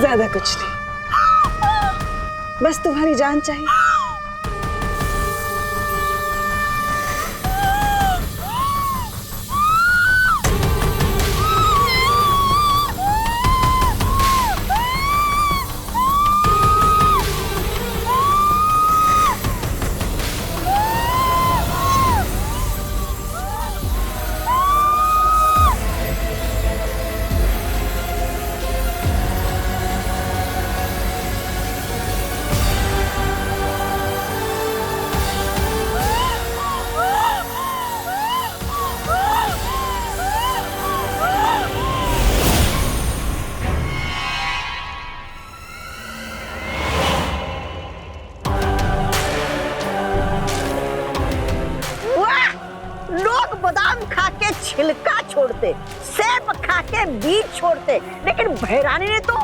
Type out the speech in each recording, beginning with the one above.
ज्यादा कुछ नहीं, बस तुम्हारी जान चाहिए। बादाम खा के छिलका छोड़ते, सेब खा के बीज छोड़ते, लेकिन भैरानी ने तो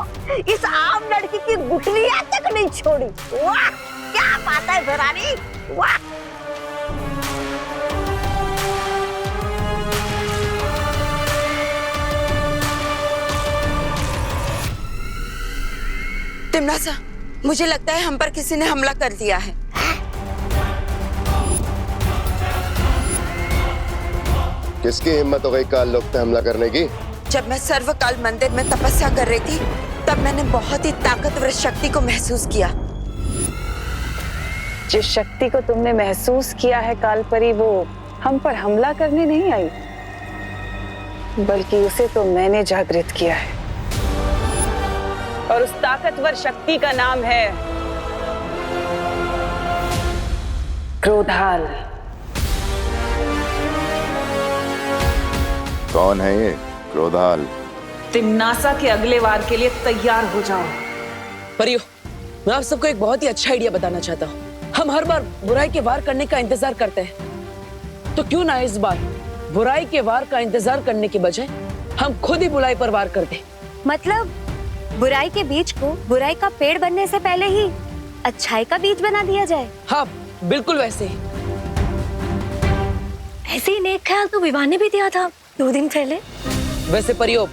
इस आम लड़की की गुठलियां तक नहीं छोड़ी। वाह, क्या बात है भैरानी, वाह। तिमनासा, मुझे लगता है हम पर किसी ने हमला कर दिया है। किसकी हिम्मत हो गई काल लोक पे हमला करने की? जब मैं सर्वकाल मंदिर में तपस्या कर रही थी, तब मैंने बहुत ही ताकतवर शक्ति को महसूस किया। जिस शक्ति को तुमने महसूस किया है कालपरी, वो हम पर हमला करने नहीं आई, बल्कि उसे तो मैंने जागृत किया है। और उस ताकतवर शक्ति का नाम है क्रोधाल। कौन है ये क्रोधाल? तिमनासा के अगले वार के लिए तैयार हो जाओ। परियो, मैं आप सबको एक बहुत ही अच्छा आइडिया बताना चाहता हूँ। हम हर बार बुराई के वार करने का इंतजार करते हैं, तो क्यों ना इस बार बुराई के वार का इंतजार करने के बजाय हम खुद ही बुराई पर वार कर दें। मतलब बुराई के बीज को बुराई का पेड़ बनने से पहले ही अच्छाई का बीज बना दिया जाए। हाँ, बिल्कुल वैसे ही। ऐसे ही नेक ख्याल तो विवाह ने भी दिया था 2 दिन पहले। वैसे परियो,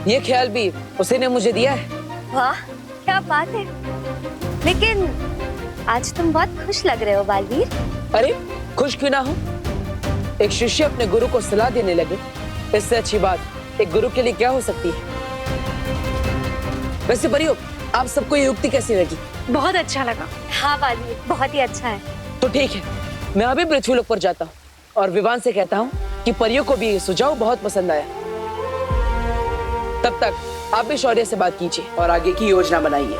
ये ख्याल भी उसी ने मुझे दिया है। वाह, क्या बात है। लेकिन आज तुम बहुत खुश लग रहे हो बालवीर। अरे खुश क्यों ना हो, एक शिष्य अपने गुरु को सलाह देने लगे, इससे अच्छी बात एक गुरु के लिए क्या हो सकती है। वैसे परियो, आप सबको ये युक्ति कैसी लगी? बहुत अच्छा लगा। हाँ बालवीर, बहुत ही अच्छा है। तो ठीक है, मैं अभी पृथ्वीलोक पर जाता हूँ और विवान से कहता हूँ कि परियों को भी ये सुझाव बहुत पसंद आया। तब तक आप भी शौर्य से बात कीजिए और आगे की योजना बनाइए।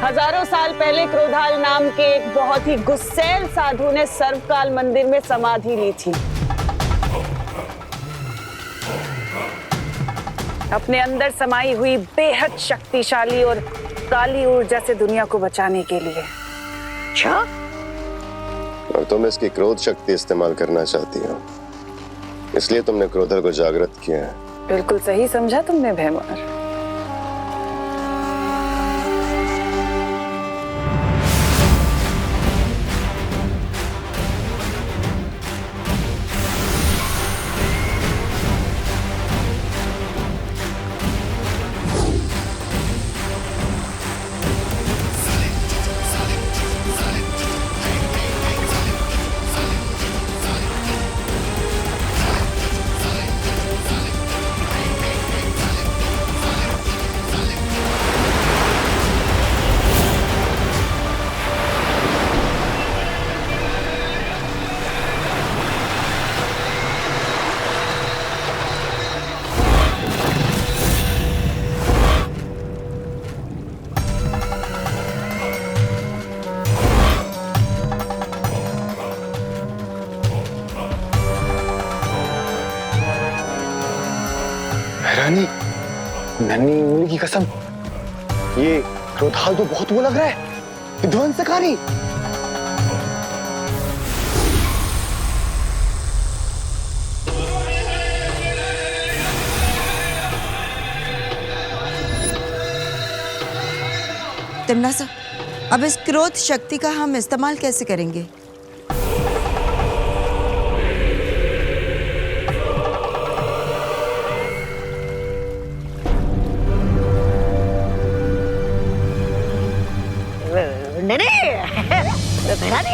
हजारों साल पहले क्रोधाल नाम के एक बहुत ही गुस्सैल साधु ने सर्वकाल मंदिर में समाधि ली थी, अपने अंदर समाई हुई बेहद शक्तिशाली और काली ऊर्जा से दुनिया को बचाने के लिए। अच्छा, और तुम इसकी क्रोध शक्ति इस्तेमाल करना चाहती हो, इसलिए तुमने क्रोधल को जागृत किया है। बिल्कुल सही समझा तुमने भैमार। रानी, नन्ही उंगली की कसम, ये क्रोधाल तो बहुत वो लग रहा है, विध्वंसकारी। तिमनासा, अब इस क्रोध शक्ति का हम इस्तेमाल कैसे करेंगे? नहीं भैरानी,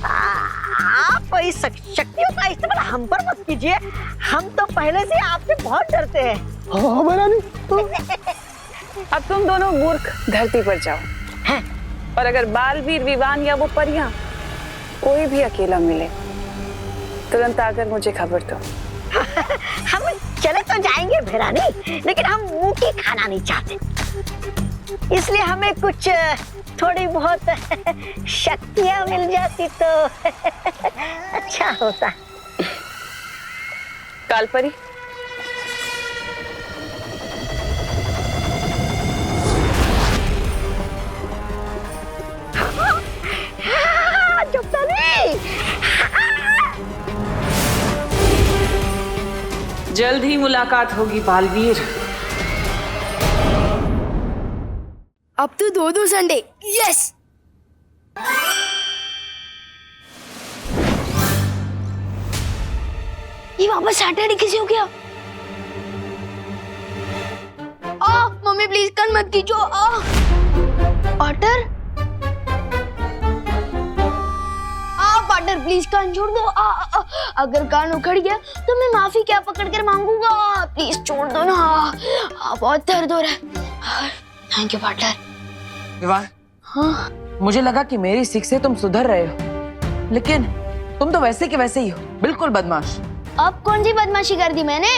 आप इस शक्तियों का इस्तेमाल हम पर मत कीजिए। हम तो पहले से आपसे बहुत डरते हैं। हाँ भैरानी। अब तुम दोनों मूर्ख धरती पर जाओ हैं? और अगर बालवीर, विवान या वो परियां कोई भी अकेला मिले, तुरंत आकर मुझे खबर दो। हम चले तो जाएंगे भैरानी, लेकिन हम मुंह की खाना नहीं चाहते, इसलिए हमें कुछ थोड़ी बहुत शक्तियां मिल जाती तो अच्छा होता। कालपरी, जल्द ही मुलाकात होगी बालवीर। अब तो 2-2 संडे। यस। ये वापस सैटरडे कैसे हो गया? मम्मी प्लीज कान मत खींचो। पार्टनर, पार्टनर प्लीज कान छोड़ दो। अगर कान उखड़ गया तो मैं माफी क्या पकड़ कर मांगूंगा। प्लीज छोड़ दो ना। बहुत दर्द हो रहा है। Thank you partner. विवान, हाँ, मुझे लगा कि मेरी सीख से तुम सुधर रहे हो, लेकिन तुम तो वैसे के वैसे ही हो, बिल्कुल बदमाश। अब कौन सी बदमाशी कर दी मैंने?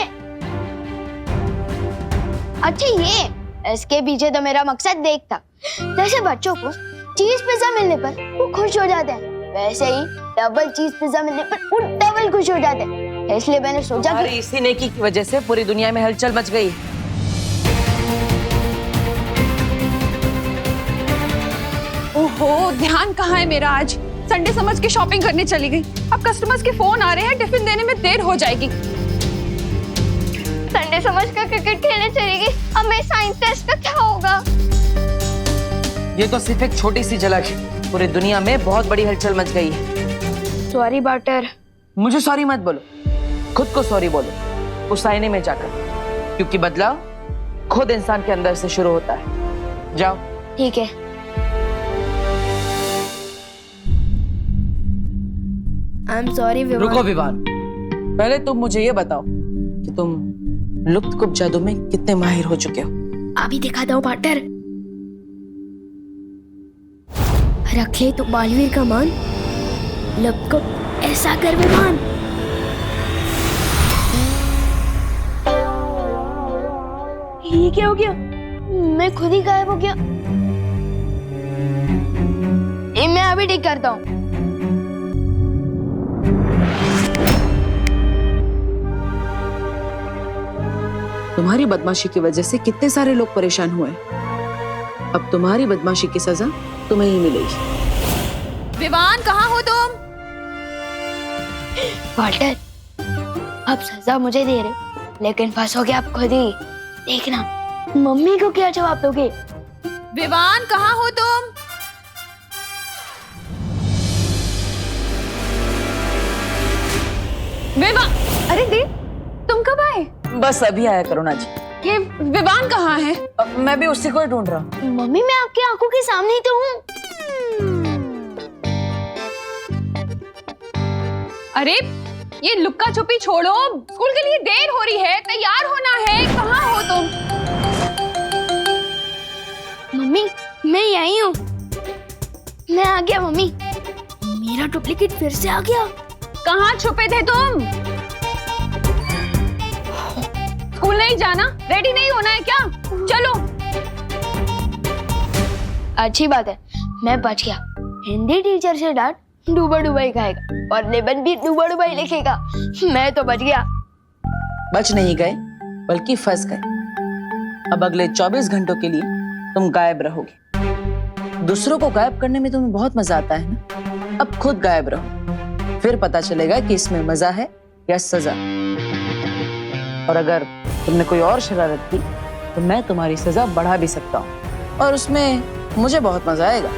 अच्छा, ये इसके पीछे तो मेरा मकसद देख था। जैसे बच्चों को चीज पिज्जा मिलने पर वो खुश हो जाते हैं, वैसे ही डबल चीज पिज्जा मिलने पर वो डबल खुश हो जाते हैं। इसलिए मैंने सोचा कि इसी नेकी की वजह से पूरी दुनिया में हलचल मच गई। ओहो, ध्यान कहाँ है मेरा? आज संडे समझ के शॉपिंग करने चली गई। अब कस्टमर्स के फोन आ रहे हैं, टिफिन देने में देर हो जाएगी। संडे समझ कर क्रिकेट खेलने चली गई। अब मेरे साइंस टेस्ट का क्या होगा? ये तो सिर्फ एक छोटी सी झलक है, पूरी दुनिया में बहुत बड़ी हलचल मच गई है। Sorry partner. मुझे सॉरी मत बोलो, खुद को सॉरी बोलो, उस आईने में जाकर, क्योंकि बदलाव खुद इंसान के अंदर से शुरू होता है। जाओ। ठीक है। I'm sorry Vivaan. रुको विवान, पहले तुम मुझे ये बताओ कि तुम लुप्त गुप्त जादू में कितने माहिर हो चुके हो? अभी दिखाता हूँ पार्टनर। रख ले तो बालवीर का मान, लुप्त गुप्त ऐसा कर विवान। ये क्या हो गया? मैं खुद ही गायब हो गया। मैं अभी ठीक करता हूँ। तुम्हारी बदमाशी की वजह से कितने सारे लोग परेशान हुए। अब तुम्हारी बदमाशी की सजा तुम्हें ही मिलेगी। विवान, कहाँ हो तुम? वाल्टर, अब सजा मुझे दे रहे, लेकिन फंसोगे आप खुद ही। देखना मम्मी को क्या जवाब दोगे। विवान, कहाँ हो तुम? विवान, अरे दी, तुम कब आए? बस अभी आया करुणा जी। ये विवान कहाँ है? मैं भी उसी को ही ढूंढ रहा हूँ। मम्मी, मैं आपकी आंखों के सामने ही तो हूँ। अरे ये लुक्का छुपी छोड़ो, स्कूल के लिए देर हो रही है, तैयार होना है। कहाँ हो तुम? मम्मी, मैं यही हूँ। मैं आ गया मम्मी। मेरा डुप्लीकेट फिर से आ गया। कहाँ छुपे थे तुम? स्कूल नहीं जाना? रेडी नहीं होना है क्या? चलो। अच्छी बात है, मैं बच गया। हिंदी टीचर से डांट डूबा डूबा ही खाएगा और लेबन भी डूबा डूबा ही लिखेगा। मैं तो बच गया। बच नहीं गए, बल्कि फंस गए। अब अगले 24 घंटों के लिए तुम गायब रहोगे। दूसरों को गायब करने में तुम्हें बहुत मजा आता है ना, अब खुद गायब रहो, फिर पता चलेगा कि इसमें मजा है या सजा। और अगर तुमने कोई और शरारत की तो मैं तुम्हारी सजा बढ़ा भी सकता हूँ, और उसमें मुझे बहुत मजा आएगा।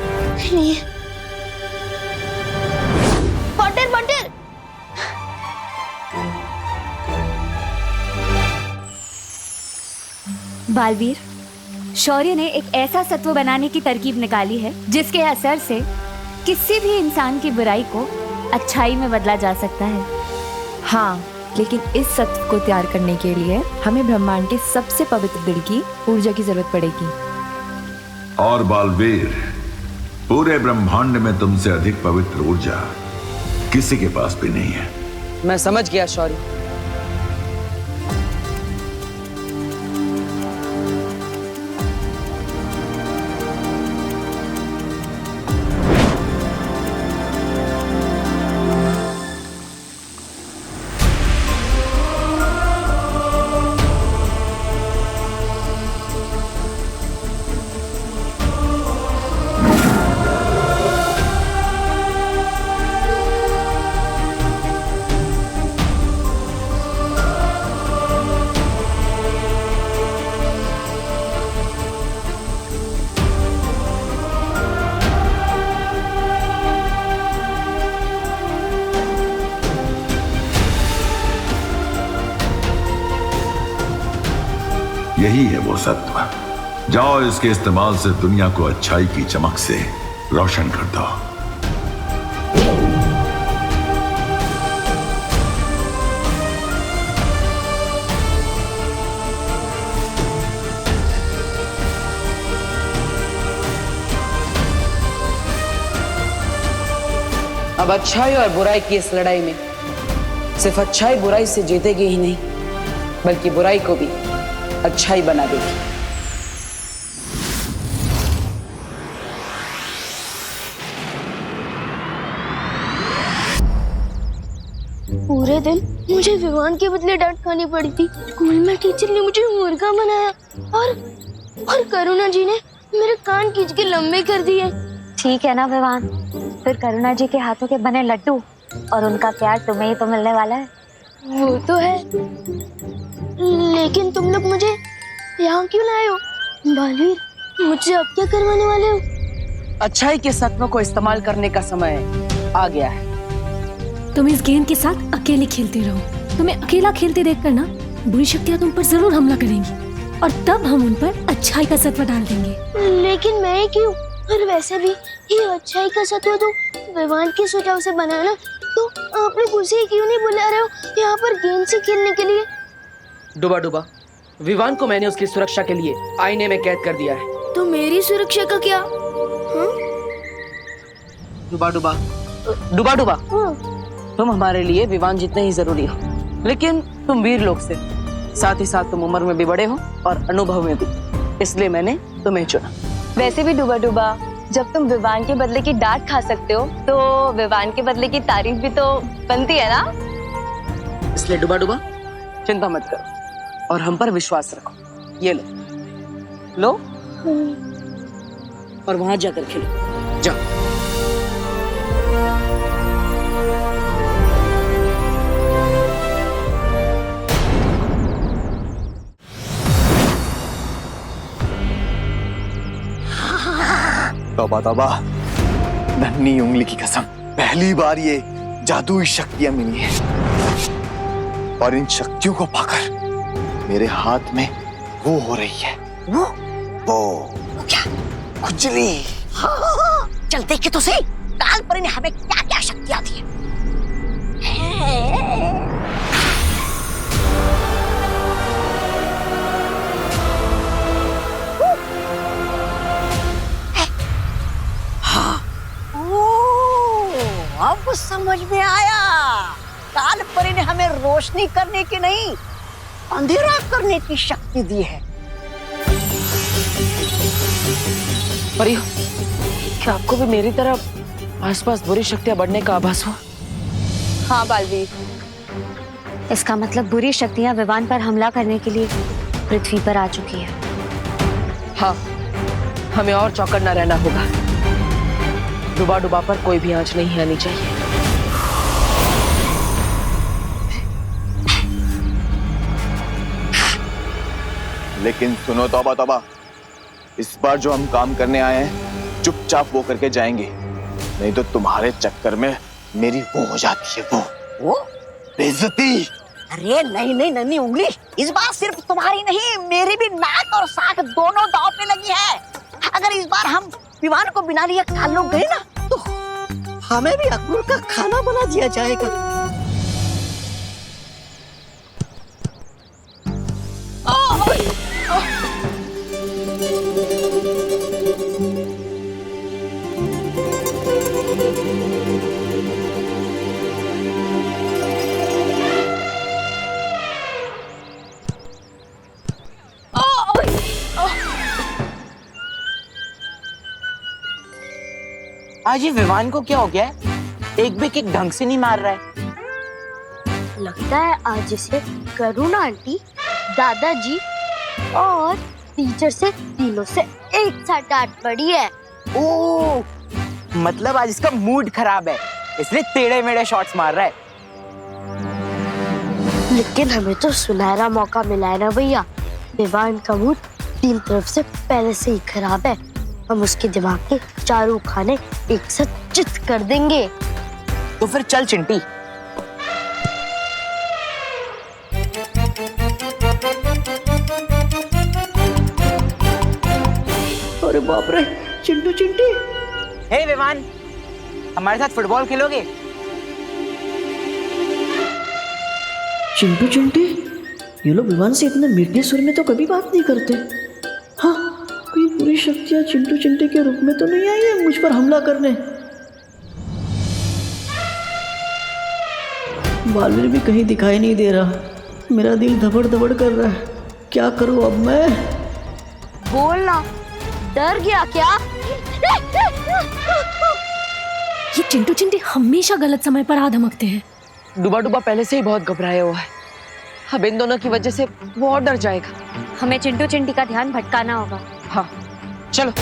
बटर बटर बालवीर, शौर्य ने एक ऐसा सत्व बनाने की तरकीब निकाली है जिसके असर से किसी भी इंसान की बुराई को अच्छाई में बदला जा सकता है। हाँ, लेकिन इस सत्व को तैयार करने के लिए हमें ब्रह्मांड के सबसे पवित्र दिल की ऊर्जा की जरूरत पड़ेगी। और बालवीर, पूरे ब्रह्मांड में तुमसे अधिक पवित्र ऊर्जा किसी के पास भी नहीं है। मैं समझ गया शौर्य। यही है वो सत्व। जाओ, इसके इस्तेमाल से दुनिया को अच्छाई की चमक से रोशन कर दो। अब अच्छाई और बुराई की इस लड़ाई में सिर्फ अच्छाई बुराई से जीतेगी ही नहीं, बल्कि बुराई को भी अच्छाई बना देगी। पूरे दिन मुझे विवान के बदले डांट खानी पड़ी थी। स्कूल में टीचर ने मुझे मुर्गा बनाया और करुणा जी ने मेरे कान खींच के लंबे कर दिए। ठीक है ना विवान, फिर करुणा जी के हाथों के बने लड्डू और उनका प्यार तुम्हें ही तो मिलने वाला है। वो तो है, लेकिन तुम लोग मुझे यहाँ क्यों लाए हो? बालवीर, मुझसे अब क्या करवाने वाले हो? अच्छाई के सत्व को इस्तेमाल करने का समय आ गया है। तुम इस गेंद के साथ अकेले खेलते रहो। तुम्हें अकेला खेलते देखकर ना बुरी शक्तियाँ तुम पर जरूर हमला करेंगी और तब हम उन पर अच्छाई का सत्व डाल देंगे। लेकिन मैं क्यों? और वैसे भी ये अच्छाई का सत्व तो विवान के सुझाव से बनाना, तो आप लोग उसे क्यों नहीं बुला रहे हो यहाँ पर गेंद से खेलने के लिए? डुबा डुबा, विवान को मैंने उसकी सुरक्षा के लिए आईने में कैद कर दिया है। तो मेरी सुरक्षा का क्या? डुबा डुबा, डुबा डुबा, तुम हमारे लिए विवान जितने ही जरूरी हो, लेकिन तुम वीर लोग से, साथ ही साथ तुम उम्र में भी बड़े हो और अनुभव में भी, इसलिए मैंने तुम्हें चुना। वैसे भी डुबा डुबा, जब तुम विवान के बदले की डांट खा सकते हो तो विवान के बदले की तारीफ भी तो बनती है ना। इसलिए डुबा डुबा, चिंता मत करो और हम पर विश्वास रखो। ये लो और वहां जाकर खेलो, जाओ। तौबा तौबा, नन्ही उंगली की कसम, पहली बार ये जादुई शक्तियां मिली हैं और इन शक्तियों को पाकर मेरे हाथ में वो हो रही है। वो क्या? खुजली। चल देखे तो सही, काल पर ने हमें क्या क्या शक्तियां दी है। अब समझ में आया, काल परी ने हमें रोशनी करने की नहीं, अंधेरा करने की शक्ति दी है। परियो, क्या आपको भी मेरी तरह आसपास बुरी शक्तियां बढ़ने का आभास हुआ? हाँ बालवीर, इसका मतलब बुरी शक्तियाँ विवान पर हमला करने के लिए पृथ्वी पर आ चुकी है। हाँ, हमें और चौकन्ना रहना होगा। डुबा डुबा पर कोई भी आंच नहीं आनी चाहिए। लेकिन सुनो तौबा तौबा, इस बार जो हम काम करने आए हैं चुपचाप वो करके जाएंगे, नहीं तो तुम्हारे चक्कर में मेरी वो हो जाती है, वो बेइज्जती। अरे नहीं नहीं नन्ही उंगली, इस बार सिर्फ तुम्हारी नहीं मेरी भी नाक और साख दोनों दांव पे लगी है। अगर इस बार हम विवान को बिना लिए खा लोग गए ना तो हमें भी अकबर का खाना बना दिया जाएगा। आज ये विवान को क्या हो गया है? एक भी किक ढंग से नहीं मार रहा है। लगता है आज इसे करुणा आंटी, दादाजी और टीचर से तीनों से एक साथ डांट पड़ी है। ओह, मतलब आज इसका मूड खराब है, इसलिए टेढ़े मेढ़े शॉट्स मार रहा है। लेकिन हमें तो सुनहरा मौका मिला है ना भैया। विवान का मूड तीन तरफ से पहले से ही खराब है। हम उसके दिमाग के चारों खाने एक साथ चित कर देंगे। तो फिर चल चिंटी। अरे बाप रे, चिंटू चिंटी। हे विवान, हमारे साथ फुटबॉल खेलोगे? चिंटू चिंटी, ये लोग विवान से इतने मीठे सुर में तो कभी बात नहीं करते। हाँ, कोई पूरी शक्तियां चिंटू चिंटी के रूप में तो नहीं आई है मुझ पर हमला करने। बालवीर भी कहीं दिखाई नहीं दे रहा। मेरा दिल धबड़ धबड़ कर रहा है। क्या करूं अब मैं? बोलना, डर गया क्या? ये चिंटू चिंटी हमेशा गलत समय पर आ धमकते हैं। डुबा डुबा पहले से ही बहुत घबराया हुआ है। अब इन दोनों की वजह से वो और डर जाएगा। हमें चिंटू चिंटी का ध्यान भटकाना होगा। हाँ, चलो।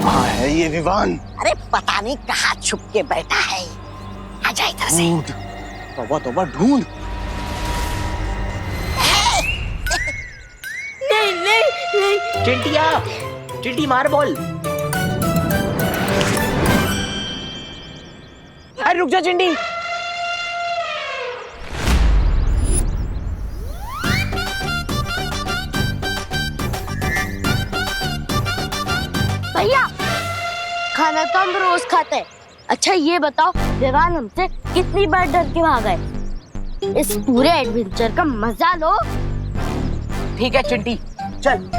कहाँ है ये विवान? अरे पता नहीं कहाँ छुप के बैठा है। आजा इधर से। ढूंढ, तौबा तौबा ढूंढ। नहीं नहीं नहीं। चिंटिया, चिंटी मार बॉल। अरे रुक जा चिंटी। भैया, खाना तो हम रोज खाते हैं। अच्छा ये बताओ, विवान हमसे कितनी बार डर के भागा है? इस पूरे एडवेंचर का मजा लो। ठीक है चिंटी, चल।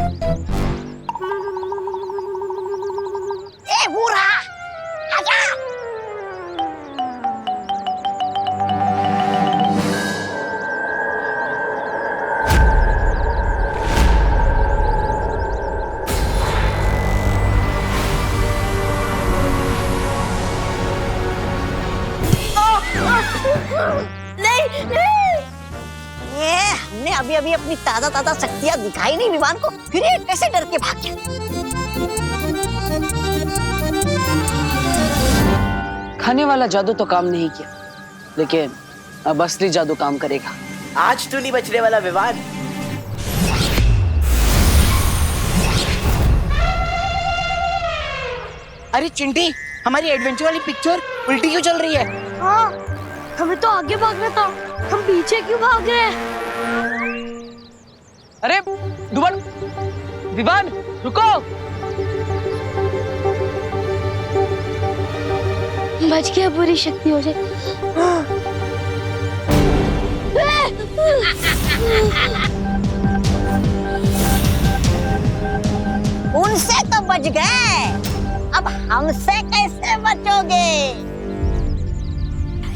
ए बूढ़ा, आजा। नहीं नहीं, हमने अभी अभी अपनी ताजा ताजा शक्तियां दिखाई नहीं विवान को, फिर ये कैसे डर के भाग गया? खाने वाला जादू तो काम नहीं किया, लेकिन अब असली जादू काम करेगा। आज तो नहीं बचने वाला विवान। अरे चिंटी, हमारी एडवेंचर वाली पिक्चर उल्टी क्यों चल रही है? हाँ, हमें तो आगे भागना था, हम पीछे क्यों भाग रहे हैं? अरे डुबा, विवान रुको। बच गया पूरी शक्तियों से। उनसे तो बच गए, अब हमसे कैसे बचोगे?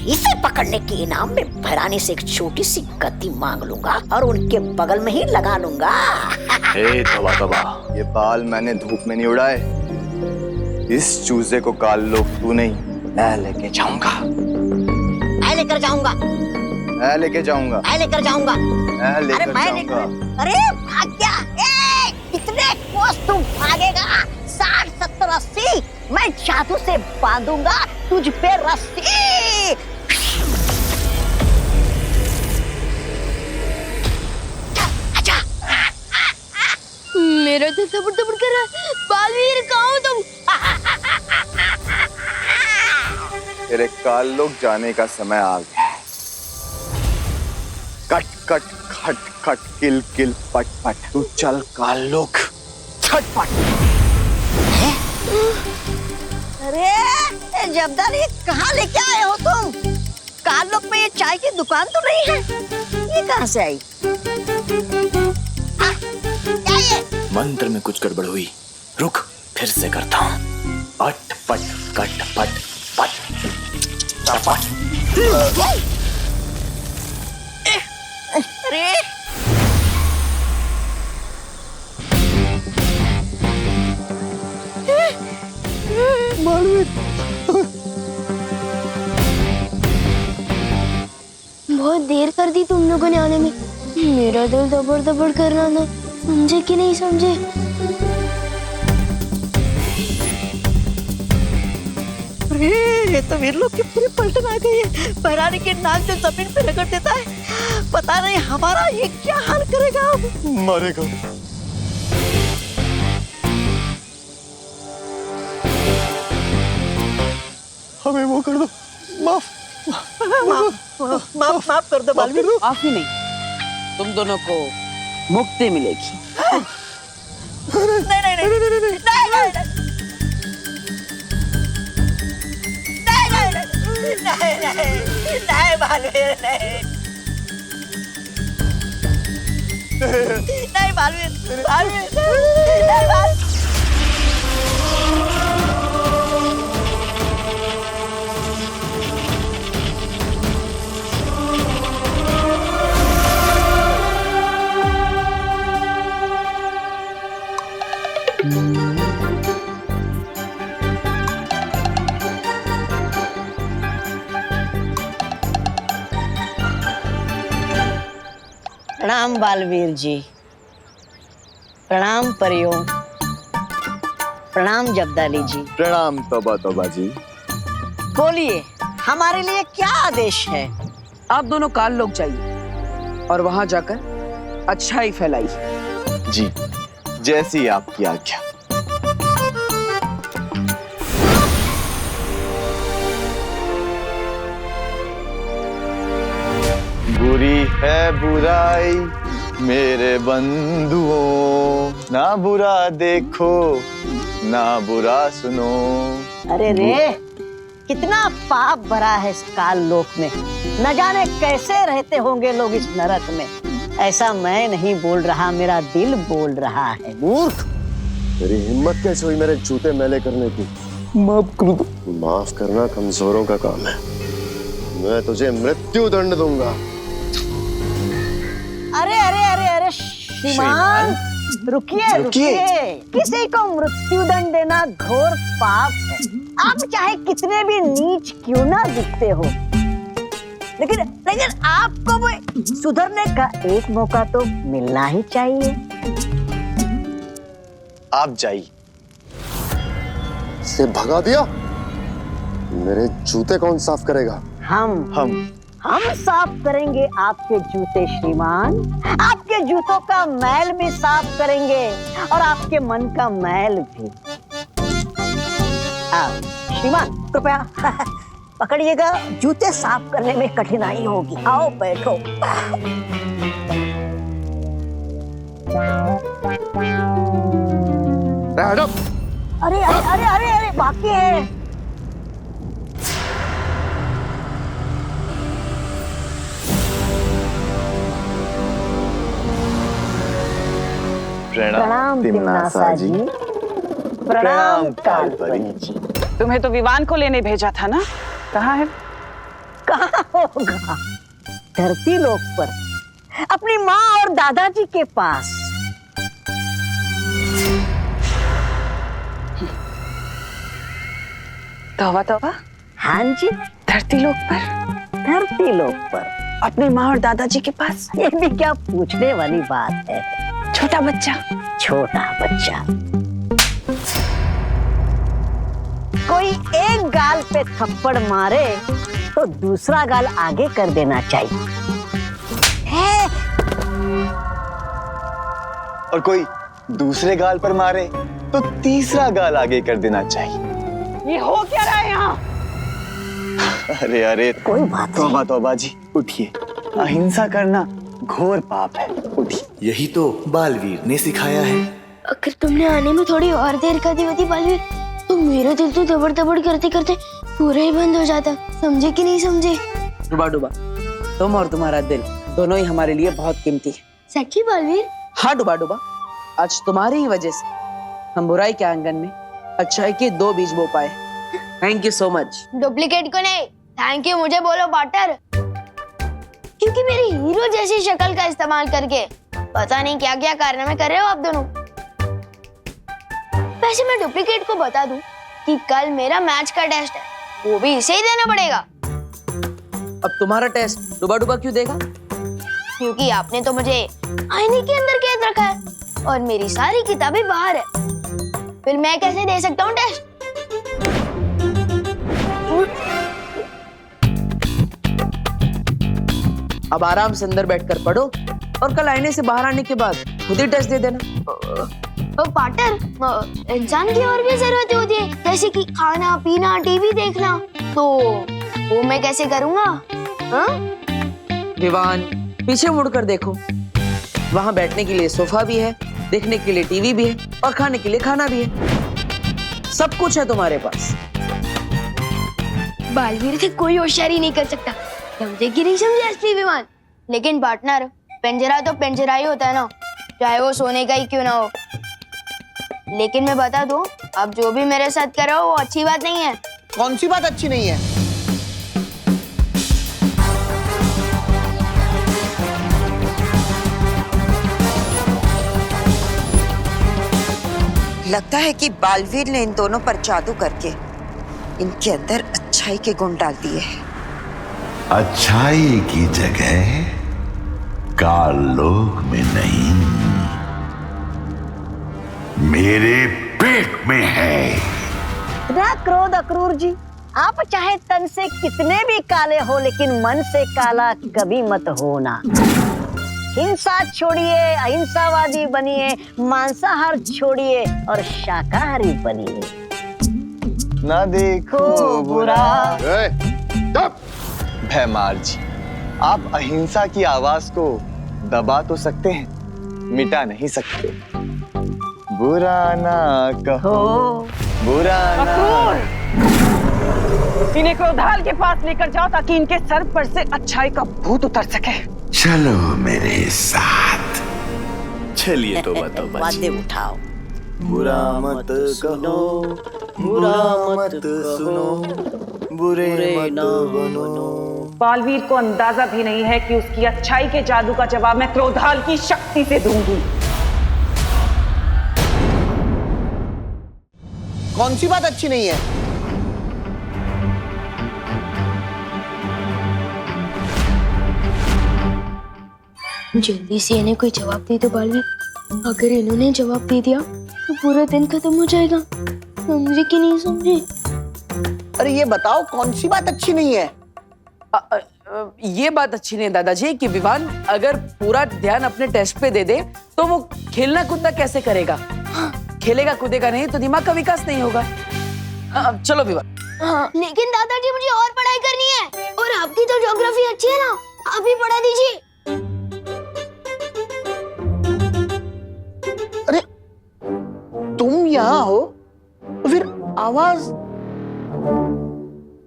इसे पकड़ने के इनाम में भैरानी से एक छोटी सी गद्दी मांग लूंगा और उनके बगल में ही लगा लूंगा। ए तौबा तौबा, ये बाल मैंने धूप में नहीं उड़ाए। इस चूजे को काल लोग तू नहीं मैं लेके जाऊंगा, मैं लेकर जाऊंगा, मैं लेके जाऊंगा, मैं लेकर जाऊंगा। मैं अरे लेकर मैं जाऊंगा। अरे भाग गया। ए, कितने कोस तू भागेगा? 60, 70, 80। मैं जादू से बांधूंगा तुझ पे रस्सी। अच्छा, मेरा दिल धबड़ धबड़ कर रहा है। बालवीर कहाँ हो तुम? तेरे काल लोग जाने का समय आ गया है। कट कट खट खट किल किल पट पट, तू चल काल लोग छटपट। अरे जब्दार, ये कहाँ लेके आए हो तुम? कालोक में ये चाय की दुकान तो नहीं है? ये कहाँ से आई? क्या ये? मंत्र में कुछ गड़बड़ हुई, रुक फिर से करता हूँ। पट पट कट पट पट पट। अरे बहुत देर कर दी तुम लोगों ने आने में। मेरा दिल दबड़ दबड़ कर रहा था, समझे कि नहीं समझे? अरे ये तो वीर लोग की पूरी पलटन आ गई है। बहरानी के नाक जो जमीन पे रगड़ देता है, पता नहीं हमारा ये क्या हाल करेगा अब। मरेगा। हमें वो कर दो, माफ माफ कर दो बालवीर। माफी नहीं, तुम दोनों को मुक्ति मिलेगी। नहीं नहीं नहीं नहीं नहीं नहीं बालवीर, नहीं बालवीर, बालवीर नहीं बालवीर। प्रणाम बालवीर जी, प्रणाम परियों, प्रणाम जब्दाली जी। प्रणाम तौबा तौबा जी। बोलिए, हमारे लिए क्या आदेश है? आप दोनों काल लोग जाइए और वहां जाकर अच्छाई फैलाइए। जी, जैसी आपकी आज्ञा। बुरी है बुराई मेरे बंधुओं, ना बुरा देखो ना बुरा सुनो। अरे रे, कितना पाप भरा है इस काल लोक में। न जाने कैसे रहते होंगे लोग इस नरक में। ऐसा मैं नहीं बोल रहा, मेरा दिल बोल रहा है। मूर्ख, तेरी हिम्मत कैसे हुई मेरे जूते मैले करने की? माफ कर दो। माफ करना कमजोरों का काम है। मैं तुझे मृत्यु दंड दूंगा। अरे अरे अरे अरे श्रीमान, रुकिए रुकिए। किसी को मृत्यु दंड देना घोर पाप है। आप चाहे कितने भी नीच क्यों ना दिखते हो, लेकिन लेकिन आपको भी सुधरने का एक मौका तो मिलना ही चाहिए। आप जाइए। से भगा दिया? मेरे जूते कौन साफ करेगा? हम साफ करेंगे आपके जूते श्रीमान। आपके जूतों का मैल भी साफ करेंगे और आपके मन का मैल भी। श्रीमान कृपया पकड़िएगा, जूते साफ करने में कठिनाई होगी। आओ बैठो। अरे अरे अरे अरे अरे बाकी है। प्रणाम तिम्नासा जी। प्रणाम कालपरी जी। तुम्हें तो विवान को लेने भेजा था ना, कहाँ है? कहाँ होगा? धरती लोक पर, अपनी माँ और दादाजी के पास। तौबा तौबा, हाँ जी, धरती लोक पर, धरती लोक पर। अपने माँ और दादाजी के पास। ये भी क्या पूछने वाली बात है। छोटा बच्चा। छोटा बच्चा। कोई एक गाल पे थप्पड़ मारे तो दूसरा गाल आगे कर देना चाहिए। और कोई दूसरे गाल पर मारे तो तीसरा गाल आगे कर देना चाहिए। ये हो क्या रहा है यहाँ? अरे अरे, कोई बात तौबा तौबा जी, उठिए। अहिंसा करना घोर पाप है, उठिए। यही तो बालवीर ने सिखाया है। अगर तुमने आने में थोड़ी और देर कर दी होती बालवीर, तो मेरा दिल तो दबड़ दबड़ करते करते पूरा ही बंद हो जाता। समझे कि नहीं समझे? डुबा डुबा, तुम और तुम्हारा दिल दोनों ही हमारे लिए बहुत कीमती है। सच्ची बालवीर? हाँ डुबा डुबा, आज तुम्हारी ही वजह से हम बुराई के आंगन में अच्छाई के 2 बीज बो पाए। Thank you so much. Duplicate को नहीं, थैंक यू मुझे बोलो पार्टनर, क्योंकि मेरी हीरो जैसी शक्ल का इस्तेमाल करके पता नहीं क्या क्या कारनामे कर रहे हो आप दोनों। वैसे मैं डुप्लीकेट को बता दूं कि कल मेरा मैच का टेस्ट है, वो भी इसे ही देना पड़ेगा। अब तुम्हारा टेस्ट डुबा डुबा क्यों देगा? क्योंकि आपने तो मुझे आईने के अंदर कैद रखा है और मेरी सारी किताबें बाहर है, फिर मैं कैसे दे सकता हूँ टेस्ट? अब आराम से अंदर बैठकर पढ़ो और कल आईने से बाहर आने के बाद खुद ही टेस्ट दे देना। पार्टनर, इंसान की और भी जरूरतें होती है, जैसे कि खाना पीना, टीवी देखना, तो वो मैं कैसे करूँगा? हाँ? विवान, पीछे मुड़कर देखो, वहाँ बैठने के लिए सोफा भी है, देखने के लिए टीवी भी है और खाने के लिए खाना भी है। सब कुछ है तुम्हारे पास। बालवीर से कोई होशियारी नहीं कर सकता, समझे कि नहीं समझे असली विमान? लेकिन पार्टनर, पिंजरा तो पिंजरा ही होता है ना, चाहे वो सोने का ही क्यों ना हो। लेकिन मैं बता दूं, अब जो भी मेरे साथ कर रहा हो वो अच्छी बात नहीं है। कौन सी बात अच्छी नहीं है? लगता है कि बालवीर ने इन दोनों पर जादू करके इनके अंदर अच्छाई के गुण डाल दिए हैं। अच्छाई की जगह काल लोक में नहीं, मेरे पेट में है। ना क्रोध अक्रूर जी, आप चाहे तन से कितने भी काले हो, लेकिन मन से काला कभी मत होना। हिंसा छोड़िए, अहिंसावादी बनिए, मांसाहार छोड़िए और शाकाहारी बनिए। ना देखो बुरा। भैमार जी, आप अहिंसा की आवाज को दबा तो सकते हैं, मिटा नहीं सकते। बुरा ना कहो, बुरा ना। इन्हें क्रोधाल के पास लेकर जाओ ताकि इनके सर पर से अच्छाई का भूत उतर सके। चलो मेरे साथ। चलिए तो वादे उठाओ। बुरा मत कहो, बुरा मत सुनो, बुरे न बनो। बालवीर को अंदाजा भी नहीं है कि उसकी अच्छाई के जादू का जवाब मैं क्रोधाल की शक्ति से दूंगी। कौन सी बात अच्छी नहीं है? जल्दी से इन्हें कोई जवाब दे दो बालवीर, अगर इन्होंने जवाब दे दिया तो पूरा दिन खत्म हो जाएगा। समझे कि नहीं समझे? अरे ये बताओ, कौन सी बात अच्छी नहीं है? ये बात अच्छी नहीं दादाजी कि विवान अगर पूरा ध्यान अपने टेस्ट पे दे दे तो वो खेलना कूदना कैसे करेगा? खेलेगा कूदेगा नहीं तो दिमाग का विकास नहीं होगा। चलो विवान। हाँ, लेकिन दादाजी मुझे और पढ़ाई करनी है, और आपकी तो ज्योग्राफी अच्छी है ना, आप ही पढ़ा दीजिए। अरे तुम यहाँ हो तो फिर आवाज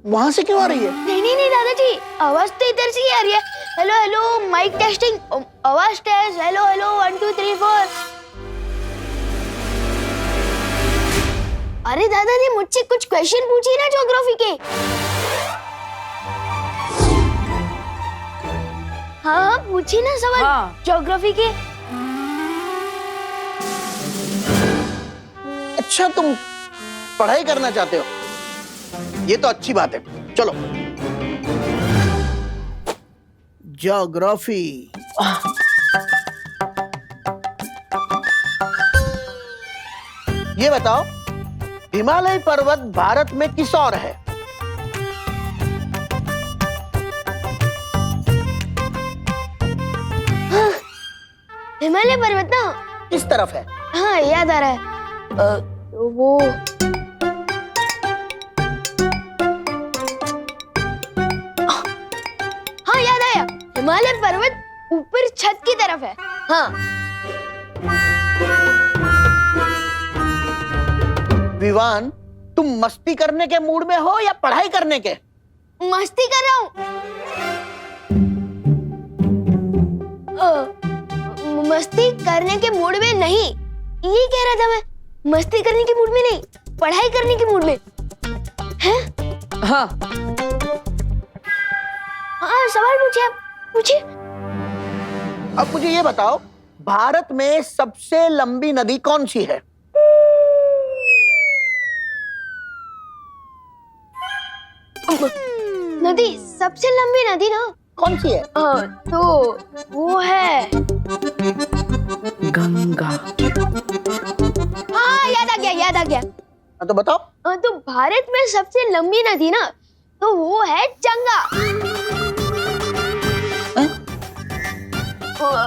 वहां से क्यों आ रही है? नहीं दादाजी, आवाज तो इधर से ही आ रही है। हेलो हेलो, माइक टेस्टिंग, आवाज टेस्ट, हेलो हेलो 1 2 3 4। अरे दादाजी, मुझसे कुछ क्वेश्चन पूछिए ना ज्योग्राफी के। हाँ पूछिए ना सवाल। हाँ। ज्योग्राफी के। अच्छा, तुम पढ़ाई करना चाहते हो, ये तो अच्छी बात है, चलो। ज्योग्राफी। ये बताओ, हिमालय पर्वत भारत में किस ओर है? हिमालय पर्वत ना किस तरफ है? हाँ याद आ रहा है। वो हाँ याद आया, हिमालय पर्वत ऊपर छत की तरफ है। हाँ। विवान, तुम मस्ती करने के मूड में हो या पढ़ाई करने के? मस्ती कर रहा हूँ। मस्ती करने के मूड में नहीं, ये कह रहा था मैं। मस्ती करने के मूड में नहीं, पढ़ाई करने के मूड में। हैं? हाँ हाँ, सवाल पूछिए, आप पूछिए। अब मुझे ये बताओ, भारत में सबसे लंबी नदी कौन सी है? नदी, सबसे लंबी नदी ना कौन सी है? तो वो है गंगा। हाँ याद आ गया, याद आ गया। तो बताओ। तो भारत में सबसे लंबी नदी ना, तो वो है गंगा।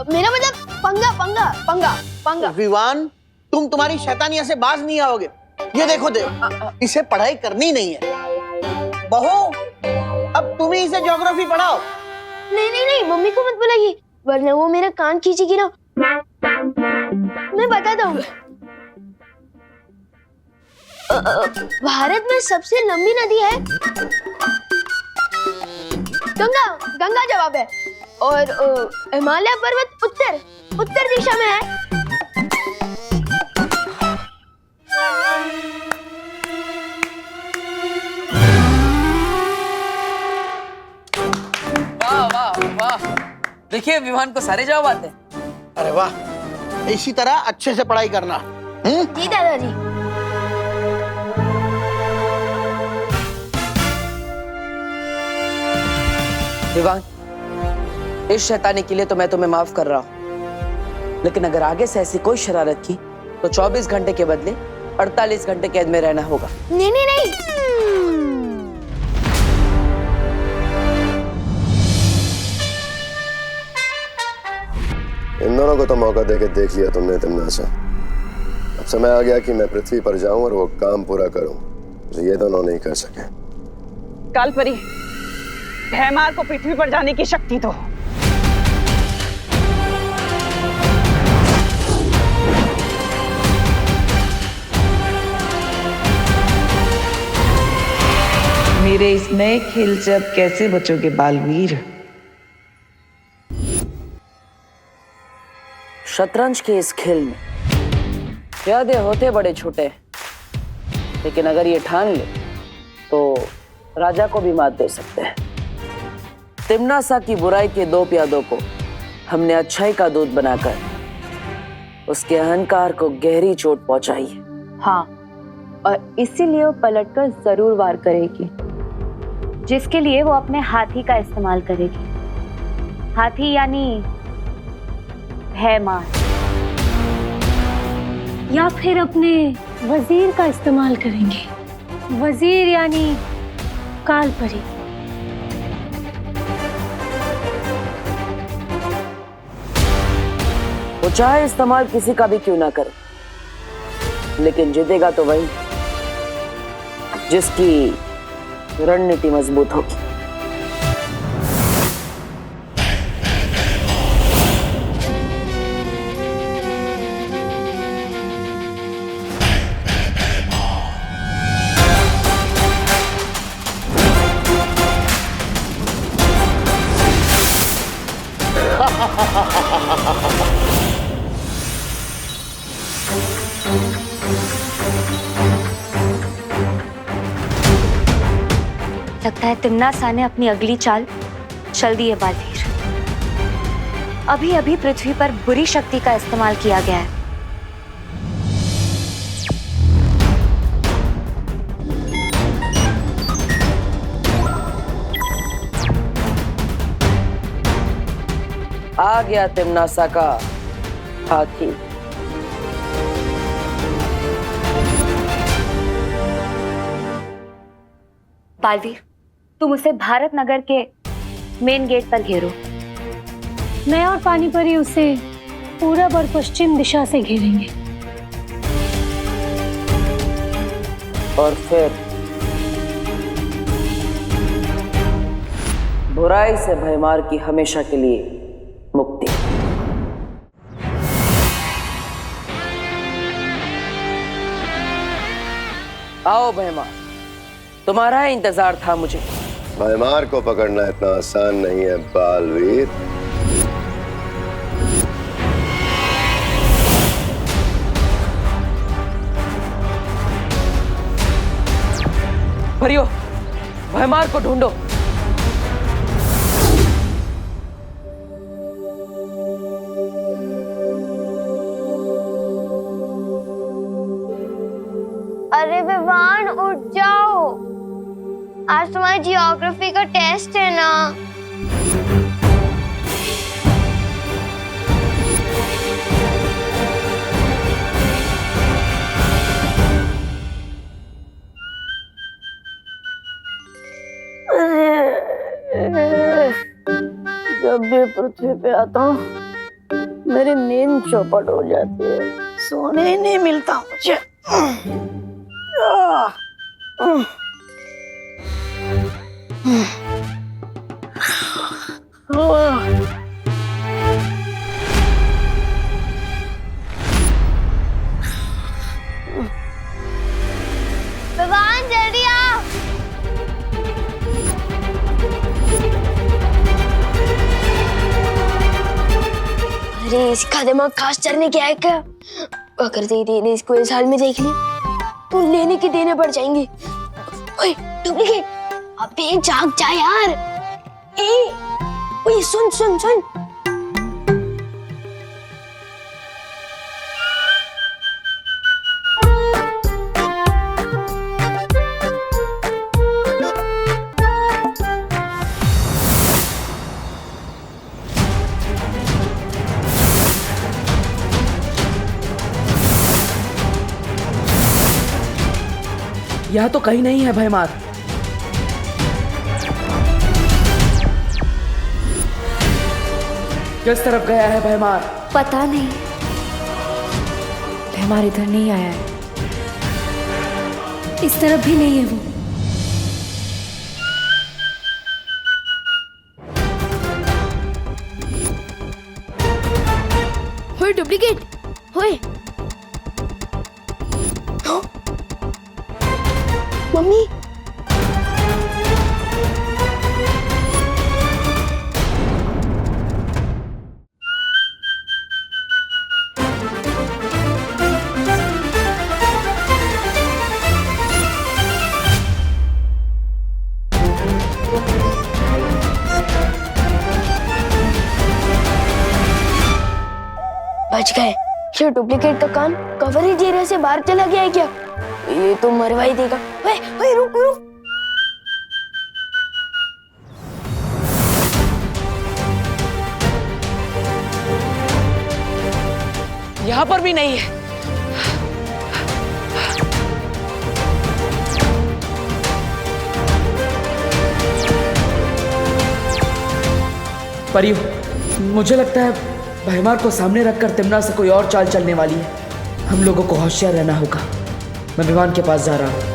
मेरा मतलब पंगा पंगा पंगा पंगा। विवान, तुम तुम्हारी शैतानिया से बाज नहीं आओगे। ये देखो इसे पढ़ाई करनी नहीं है। बहू, अब तुम ही इसे ज्योग्राफी पढ़ाओ। नहीं नहीं नहीं, मम्मी को मत बुलाइए, वरना वो मेरा कान खींचेगी ना। मैं बताता हूँ। भारत में सबसे लंबी नदी है गंगा। गंगा जवाब है। और हिमालय पर्वत उत्तर दिशा में है। वाह वाह वाह, देखिए विवान को सारे जवाब आते हैं। अरे वाह, इसी तरह अच्छे से पढ़ाई करना। जी दादाजी। विवान, इस शैतानी के लिए तो मैं तुम्हें माफ कर रहा हूं, लेकिन अगर आगे से ऐसी कोई शरारत की तो 24 घंटे के बदले 48 घंटे कैद में रहना होगा। नहीं नहीं नहीं। इन दोनों को तो मौका देके देख लिया तुमने तिमनासा। अब समय आ गया कि मैं पृथ्वी पर जाऊं और वो काम पूरा करूं जो ये दोनों नहीं कर सके। कालपरी, भैमार को पृथ्वी पर जाने की शक्ति दो। मेरे इस नए खेल से अब कैसे बचोगे बालवीर? शतरंज के इस खेल में प्यादे होते बड़े छोटे, लेकिन अगर ये ठान ले तो राजा को भी मात दे सकते हैं। तिमनासा की बुराई के 2 प्यादों को हमने अच्छाई का दूत बनाकर उसके अहंकार को गहरी चोट पहुंचाई है। हाँ, और इसीलिए वो पलटकर जरूर वार करेगी, जिसके लिए वो अपने हाथी का इस्तेमाल करेगी। हाथी यानी भैमार, या फिर अपने वजीर का इस्तेमाल करेंगे। वजीर यानी कालपरी। वो चाहे इस्तेमाल किसी का भी क्यों ना करे, लेकिन जीतेगा तो वही जिसकी रणनीति मजबूत होगी। लगता है तिमनासा ने अपनी अगली चाल चल दी है बालवीर। अभी अभी पृथ्वी पर बुरी शक्ति का इस्तेमाल किया गया है। आ गया तिमनासा का हाथी। बालवीर, तुम उसे भारत नगर के मेन गेट पर घेरो। मैं और पानीपरी उसे पूरब और पश्चिम दिशा से घेरेंगे। और फिर बुराई से भयमार की हमेशा के लिए मुक्ति। आओ भयमार, तुम्हारा इंतजार था मुझे। भयमार को पकड़ना इतना आसान नहीं है बालवीर। परियो, भयमार को ढूंढो। अरे विवान, उठ जाओ, आज तुम्हारी जियोग्राफी का टेस्ट है ना। जब भी पृथ्वी पे आता हूँ मेरी नींद चौपट हो जाती है, सोने ही नहीं मिलता मुझे। विवान, जल्दी आओ। अरे इसका दिमाग खास चलने क्या है क्या? अगर दीदी ने इसको इस हाल में देख लिया तो लेने के देने पड़ जाएंगे। ओए डुप्लीकेट, अबे जाग जा यार। ओए सुन सुन सुन। यह तो कहीं नहीं है भयमार। किस तरफ गया है भयमार? पता नहीं, भयमार इधर नहीं आया है, इस तरफ भी नहीं है वो। ओए डुप्लीकेट, ओए मम्मी, बच गए। ये डुप्लीकेट का कान कवरेज एरिया से बाहर चला गया है क्या? ये तो मरवा ही देगा। ओए ओए रुक रुक। यहाँ पर भी नहीं है। परियो, मुझे लगता है भयमार को सामने रखकर तिमना से कोई और चाल चलने वाली है। हम लोगों को होशियार रहना होगा। मैं विवान के पास जा रहा हूँ।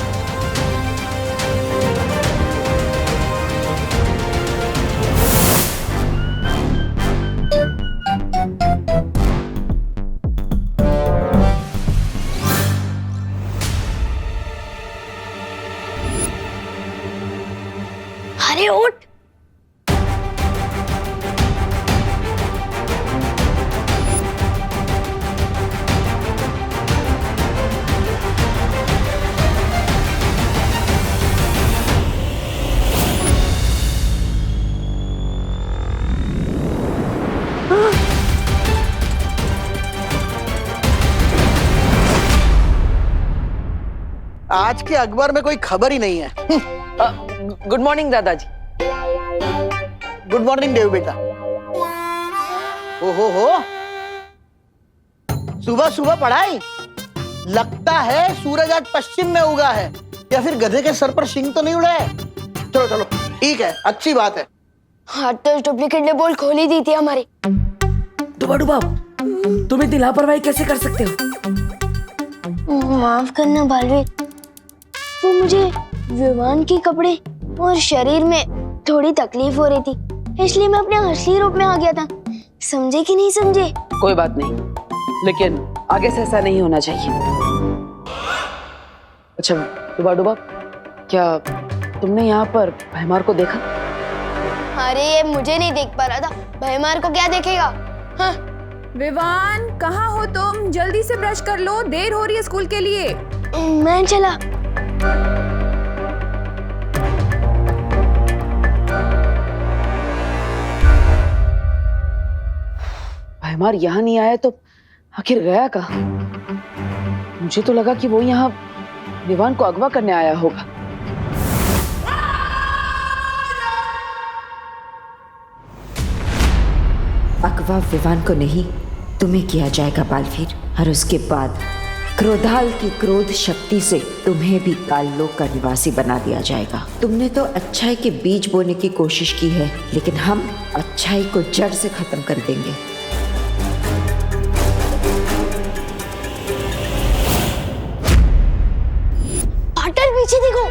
अरे उठ। आज के अखबार में कोई खबर ही नहीं है। गुड मॉर्निंग दादाजी। गुड मॉर्निंग देव बेटा। हो सुबह सुबह पढ़ाई। लगता है सूरज आज पश्चिम में उगा है, या फिर गधे के सर पर शिंग तो नहीं उड़ा है। चलो चलो ठीक है, अच्छी बात है। हाँ तो डुप्लीकेट ने बोल खोल ही दी थी हमारी। डुबा डुबा, तुम इतनी लापरवाही कैसे कर सकते हो? माफ करना बालवीर, वो मुझे विवान के कपड़े और शरीर में थोड़ी तकलीफ हो रही थी, इसलिए मैं अपने असली रूप में आ गया था। समझे कि नहीं समझे? कोई बात नहीं, लेकिन आगे से ऐसा नहीं होना चाहिए। अच्छा डुबा डुबा, क्या तुमने यहाँ पर भैमार को देखा? अरे ये मुझे नहीं देख पा रहा था, भैमार को क्या देखेगा? हाँ। विवान कहाँ हो तुम? जल्दी से ब्रश कर लो, देर हो रही है स्कूल के लिए। मैं चला। भैमार यहाँ नहीं आया तो आखिर गया कहाँ? मुझे तो लगा कि वो यहाँ विवान को अगवा करने आया होगा। अगवा विवान को नहीं, तुम्हें किया जाएगा बालवीर, और उसके बाद क्रोधाल की क्रोध शक्ति से तुम्हें भी काललोक का निवासी बना दिया जाएगा। तुमने तो अच्छाई के बीज बोने की कोशिश की है, लेकिन हम अच्छाई को जड़ से खत्म कर देंगे। पाटल पीछे देखो।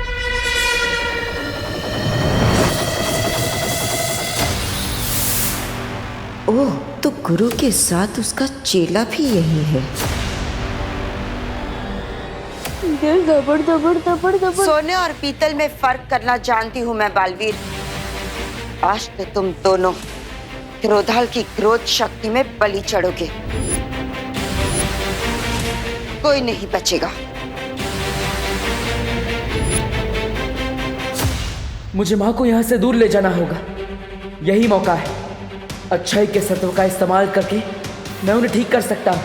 ओह, तो गुरु के साथ उसका चेला भी यही है। दिल दबड़ दबड़ दबड़ दबड़। सोने और पीतल में फर्क करना जानती हूँ मैं बालवीर। आज तो तुम दोनों क्रोधाल की क्रोध शक्ति में बलि चढ़ोगे, कोई नहीं बचेगा। मुझे माँ को यहाँ से दूर ले जाना होगा, यही मौका है। अच्छाई के सत्व का इस्तेमाल करके मैं उन्हें ठीक कर सकता हूँ।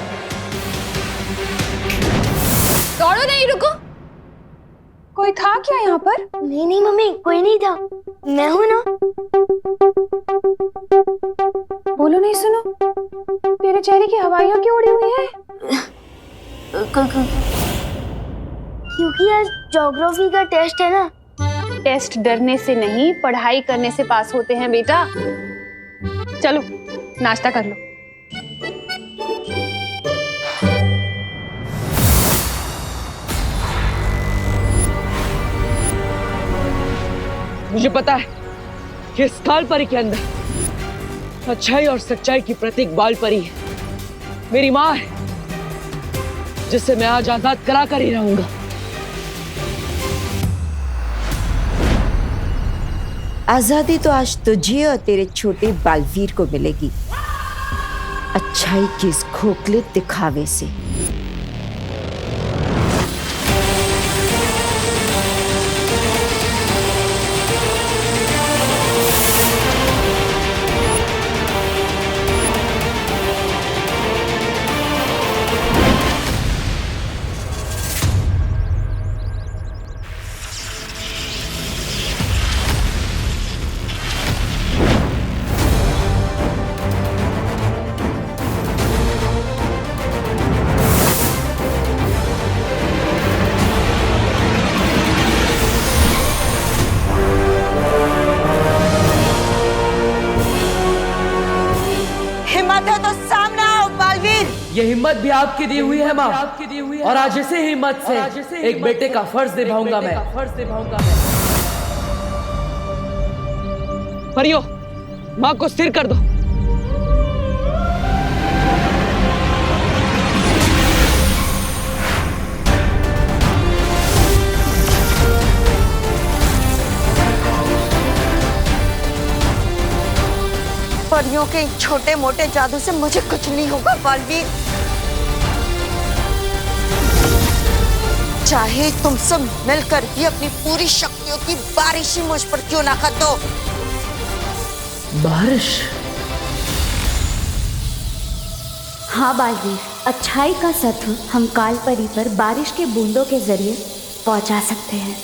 दौड़ो नहीं, रुको। कोई था क्या यहाँ पर? नहीं नहीं मम्मी, कोई नहीं था, मैं हूँ ना। बोलो नहीं, सुनो, तेरे चेहरे की हवाइयाँ क्यों उड़ी हुई है? क्योंकि आज ज्योग्राफी का टेस्ट है ना। टेस्ट डरने से नहीं, पढ़ाई करने से पास होते हैं बेटा। चलो नाश्ता कर लो। मुझे पता है कि इस काल परी के अंदर अच्छाई और सच्चाई की प्रतीक बाल परी है, मेरी माँ है, जिससे मैं आज आजाद करा कर ही रहूंगा। आजादी तो आज तुझे और तेरे छोटे बालवीर को मिलेगी, अच्छाई के इस खोखले दिखावे से। ये हिम्मत भी आपकी दी हुई है माँ, और आज इसी हिम्मत से एक बेटे का फर्ज निभाऊंगा मैं। परियो, माँ को स्थिर कर दो। परियों के छोटे मोटे जादू से मुझे कुछ नहीं होगा बालवीर। चाहे तुम सब मिलकर भी अपनी पूरी शक्तियों की बारिश ही मुझ पर क्यों ना कर दो। बारिश? हाँ बालवीर, अच्छाई का सत्व हम काल परी पर बारिश के बूंदों के जरिए पहुंचा सकते हैं।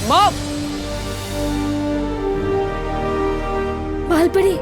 मॉम! बालपरी,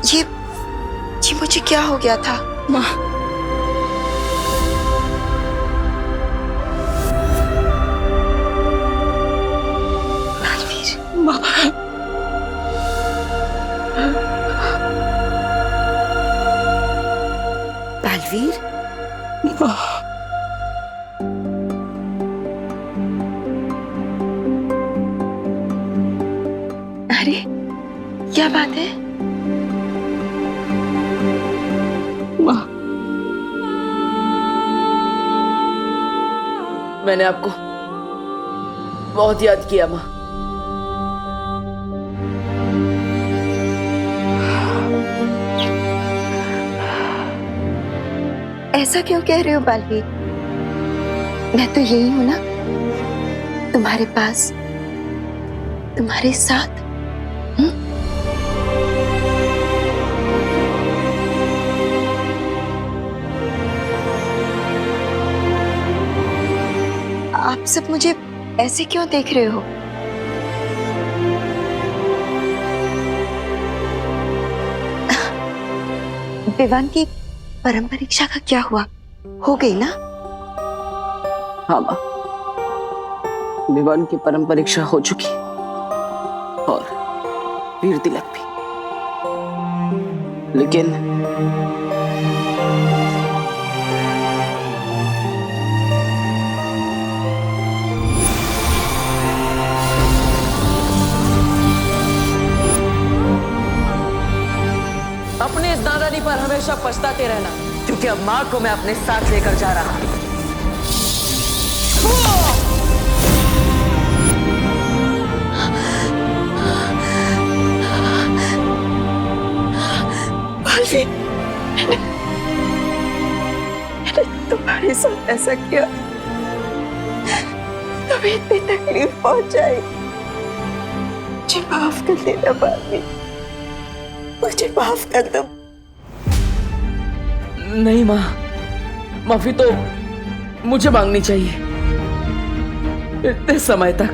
ये मुझे क्या हो गया था? माँ, बालवीर, माँ, बालवीर, माँ, अरे क्या बात है? माँ, मैंने आपको बहुत याद किया माँ। ऐसा क्यों कह रहे हो बालवीर? मैं तो यही हूं ना, तुम्हारे पास, तुम्हारे साथ। आप सब मुझे ऐसे क्यों देख रहे हो? विवान की परम परीक्षा का क्या हुआ? हो गई ना? हाँ माँ, विवान की परम परीक्षा हो चुकी और वीर तिलक भी, लेकिन अपने इस नादानी पर हमेशा पछताते रहना, क्योंकि अब माँ को मैं अपने साथ लेकर जा रहा हूँ। मैंने तुम्हारे साथ ऐसा किया, तुम्हें इतनी तकलीफ पहुंचाई। मुझे माफ कर देना बालवीर, मुझे माफ कर दो। नहीं माँ, माफी तो मुझे मांगनी चाहिए। इतने समय तक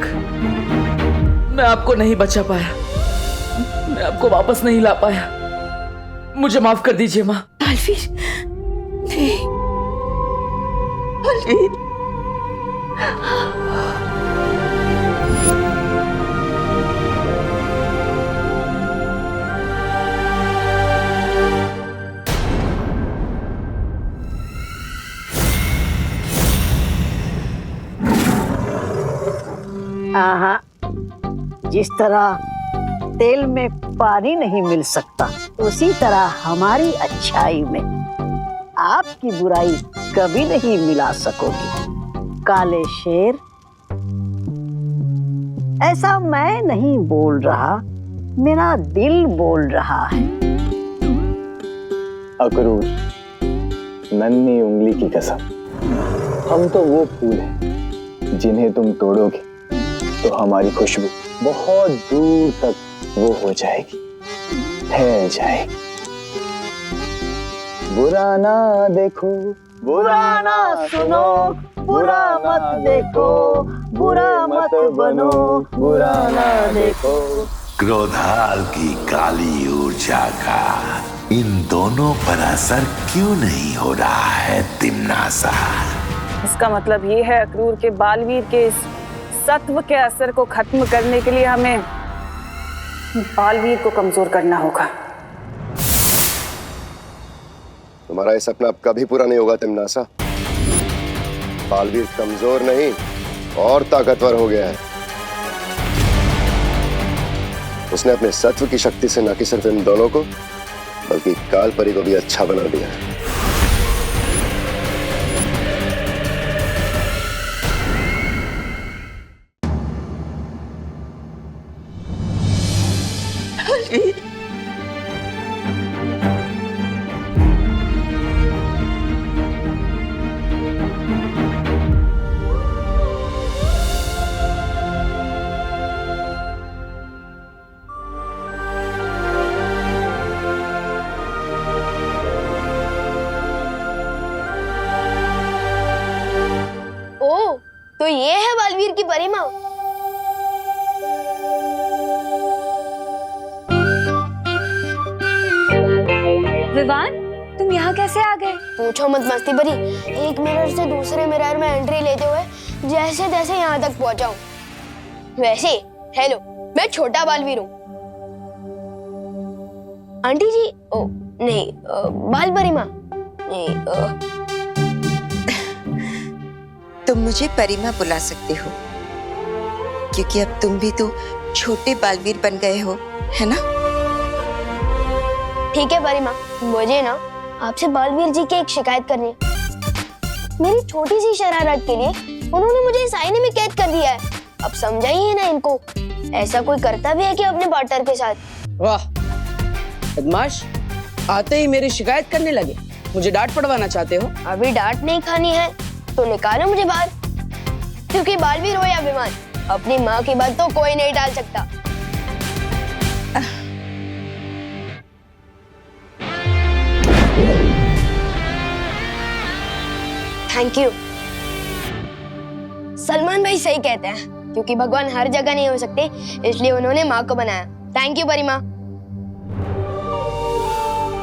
मैं आपको नहीं बचा पाया, मैं आपको वापस नहीं ला पाया। मुझे माफ कर दीजिए माँ। बालवीर, नहीं, बालवीर। आहा, जिस तरह तेल में पानी नहीं मिल सकता, उसी तरह हमारी अच्छाई में आपकी बुराई कभी नहीं मिला सकोगी। काले शेर, ऐसा मैं नहीं बोल रहा, मेरा दिल बोल रहा है। अक्रूर, नन्ही उंगली की कसम, हम तो वो फूल हैं जिन्हें तुम तोड़ोगे तो हमारी खुशबू बहुत दूर तक वो हो जाएगी, फैल जाएगी। बुरा ना देखो, बुरा ना सुनो, बुरा मत देखो, बुरा मत बनो, बुरा ना देखो। क्रोधाल की काली ऊर्जा का इन दोनों पर असर क्यों नहीं हो रहा है तिम्नासा? इसका मतलब ये है अक्रूर के बालवीर के इस सत्व के असर को खत्म करने के लिए हमें बालवीर को कमजोर करना होगा। तुम्हारा ये सपना अब कभी पूरा नहीं होगा तिम्नासा। बालवीर कमजोर नहीं और ताकतवर हो गया है। उसने अपने सत्व की शक्ति से न कि सिर्फ इन दोनों को बल्कि काल परी को भी अच्छा बना दिया है। तो ये है बालवीर की परिमा। विवान, तुम यहाँ कैसे आ गए? पूछो मत मस्ती भरी, एक मिरर से दूसरे मिरर में एंट्री लेते हुए जैसे तैसे यहाँ तक पहुँचा हूँ। वैसे हेलो, मैं छोटा बालवीर हूँ। आंटी जी, ओ नहीं, बाल परिमा नहीं। तुम मुझे परिमा बुला सकते हो, क्योंकि अब तुम भी तो छोटे बालवीर बन गए हो, है ना? ठीक है परिमा, मुझे ना आपसे बालवीर जी की एक शिकायत करनी है। मेरी छोटी सी शरारत के लिए उन्होंने मुझे इस आईने में कैद कर दिया है। अब समझाइए ना इनको, ऐसा कोई करता भी है कि अपने पार्टनर के साथ? वाह बदमाश, आते ही मेरी शिकायत करने लगे। मुझे डांट पड़वाना चाहते हो? अभी डांट नहीं खानी है तो निकालो मुझे बाहर, क्योंकि बालवीर हो या विमान, अपनी माँ की बात तो कोई नहीं डाल सकता। Thank you. सलमान भाई सही कहते हैं, क्योंकि भगवान हर जगह नहीं हो सकते, इसलिए उन्होंने माँ को बनाया। Thank you Parima.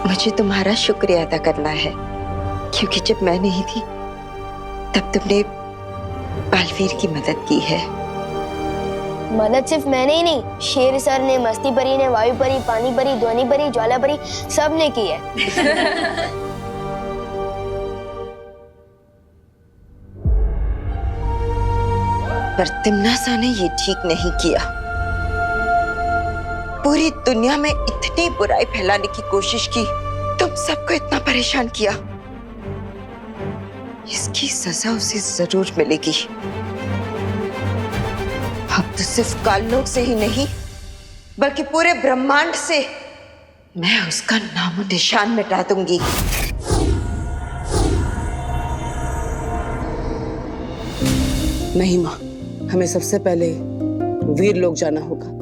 मुझे तुम्हारा शुक्रिया अदा करना है, क्योंकि जब मैं नहीं थी तब तुमने बालवीर की मदद की है। मदद सिर्फ मैंने ही नहीं, शेर सर ने, मस्ती परी ने, वायु परी, पानी परी, ध्वनि परी, ज्वाला परी, सब ने की है। पर तिम्नासा ने ये ठीक नहीं किया। पूरी दुनिया में इतनी बुराई फैलाने की कोशिश की, तुम सबको इतना परेशान किया। इसकी सजा उसे जरूर मिलेगी। अब तो सिर्फ काललोक से ही नहीं, बल्कि पूरे ब्रह्मांड से मैं उसका नामो निशान मिटा दूंगी। नहीं माँ, हमें सबसे पहले वीर लोग जाना होगा।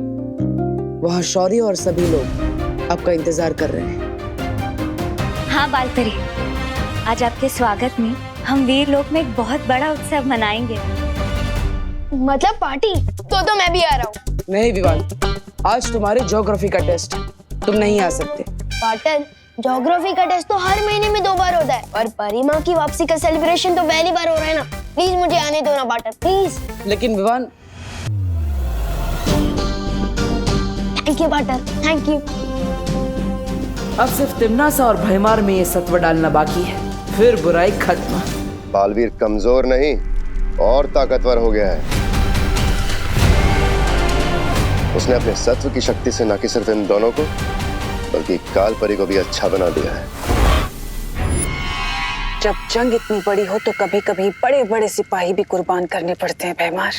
वहाँ शौर्य और सभी लोग आपका इंतजार कर रहे हैं। हाँ बालपरी, आज आपके स्वागत में हम वीर लोक में एक बहुत बड़ा उत्सव मनाएंगे। मतलब पार्टी? तो मैं भी आ रहा हूँ। नहीं विवान, आज तुम्हारे ज्योग्राफी का टेस्ट, तुम नहीं आ सकते। पार्टनर, ज्योग्राफी का टेस्ट तो हर महीने में 2 बार होता है, और परिमा की वापसी का सेलिब्रेशन तो पहली बार हो रहा है ना। प्लीज मुझे आने दो ना पार्टनर, प्लीज। लेकिन Vivaan. Thank you partner, thank you. अब सिर्फ तिम्नासा और भयमार में ये सत्व डालना बाकी है, फिर बुराई खत्म। बालवीर कमजोर नहीं और ताकतवर हो गया है। उसने अपने सत्व की शक्ति से न कि सिर्फ इन दोनों को, बल्कि काल परी को भी अच्छा बना दिया है। जब जंग इतनी बड़ी हो तो कभी कभी बड़े बड़े सिपाही भी कुर्बान करने पड़ते हैं भैमार,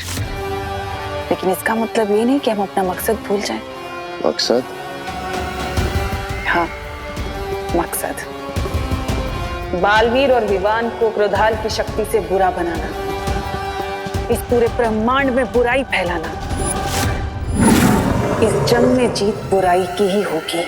लेकिन इसका मतलब ये नहीं कि हम अपना मकसद भूल जाएं। मकसद? हाँ, मकसद बालवीर और विवान को क्रोधाल की शक्ति से बुरा बनाना, इस पूरे ब्रह्मांड में बुराई फैलाना। इस जंग में जीत बुराई की ही होगी।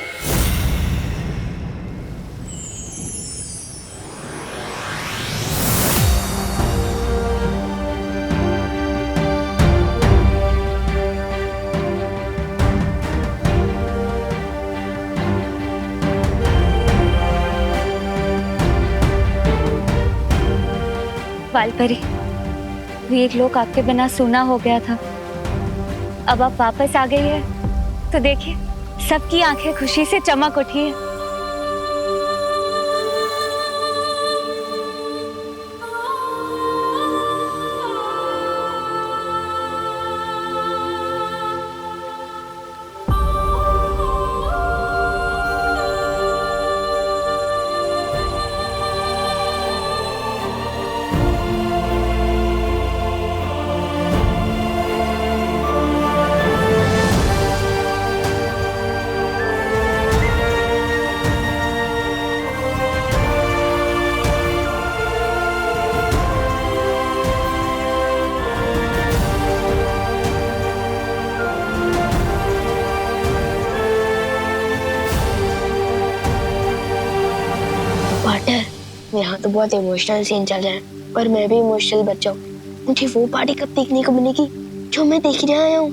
बालपरी, वीर लोक आपके बिना सूना हो गया था। अब आप वापस आ गई है तो देखिए, सबकी आंखें खुशी से चमक उठी है। पार्टनर, यहाँ तो बहुत इमोशनल सीन चल रहा है, पर मैं भी इमोशनल बच्चा हूँ। मुझे वो पार्टी कब देखने को मिलेगी जो मैं देख ही आया हूँ।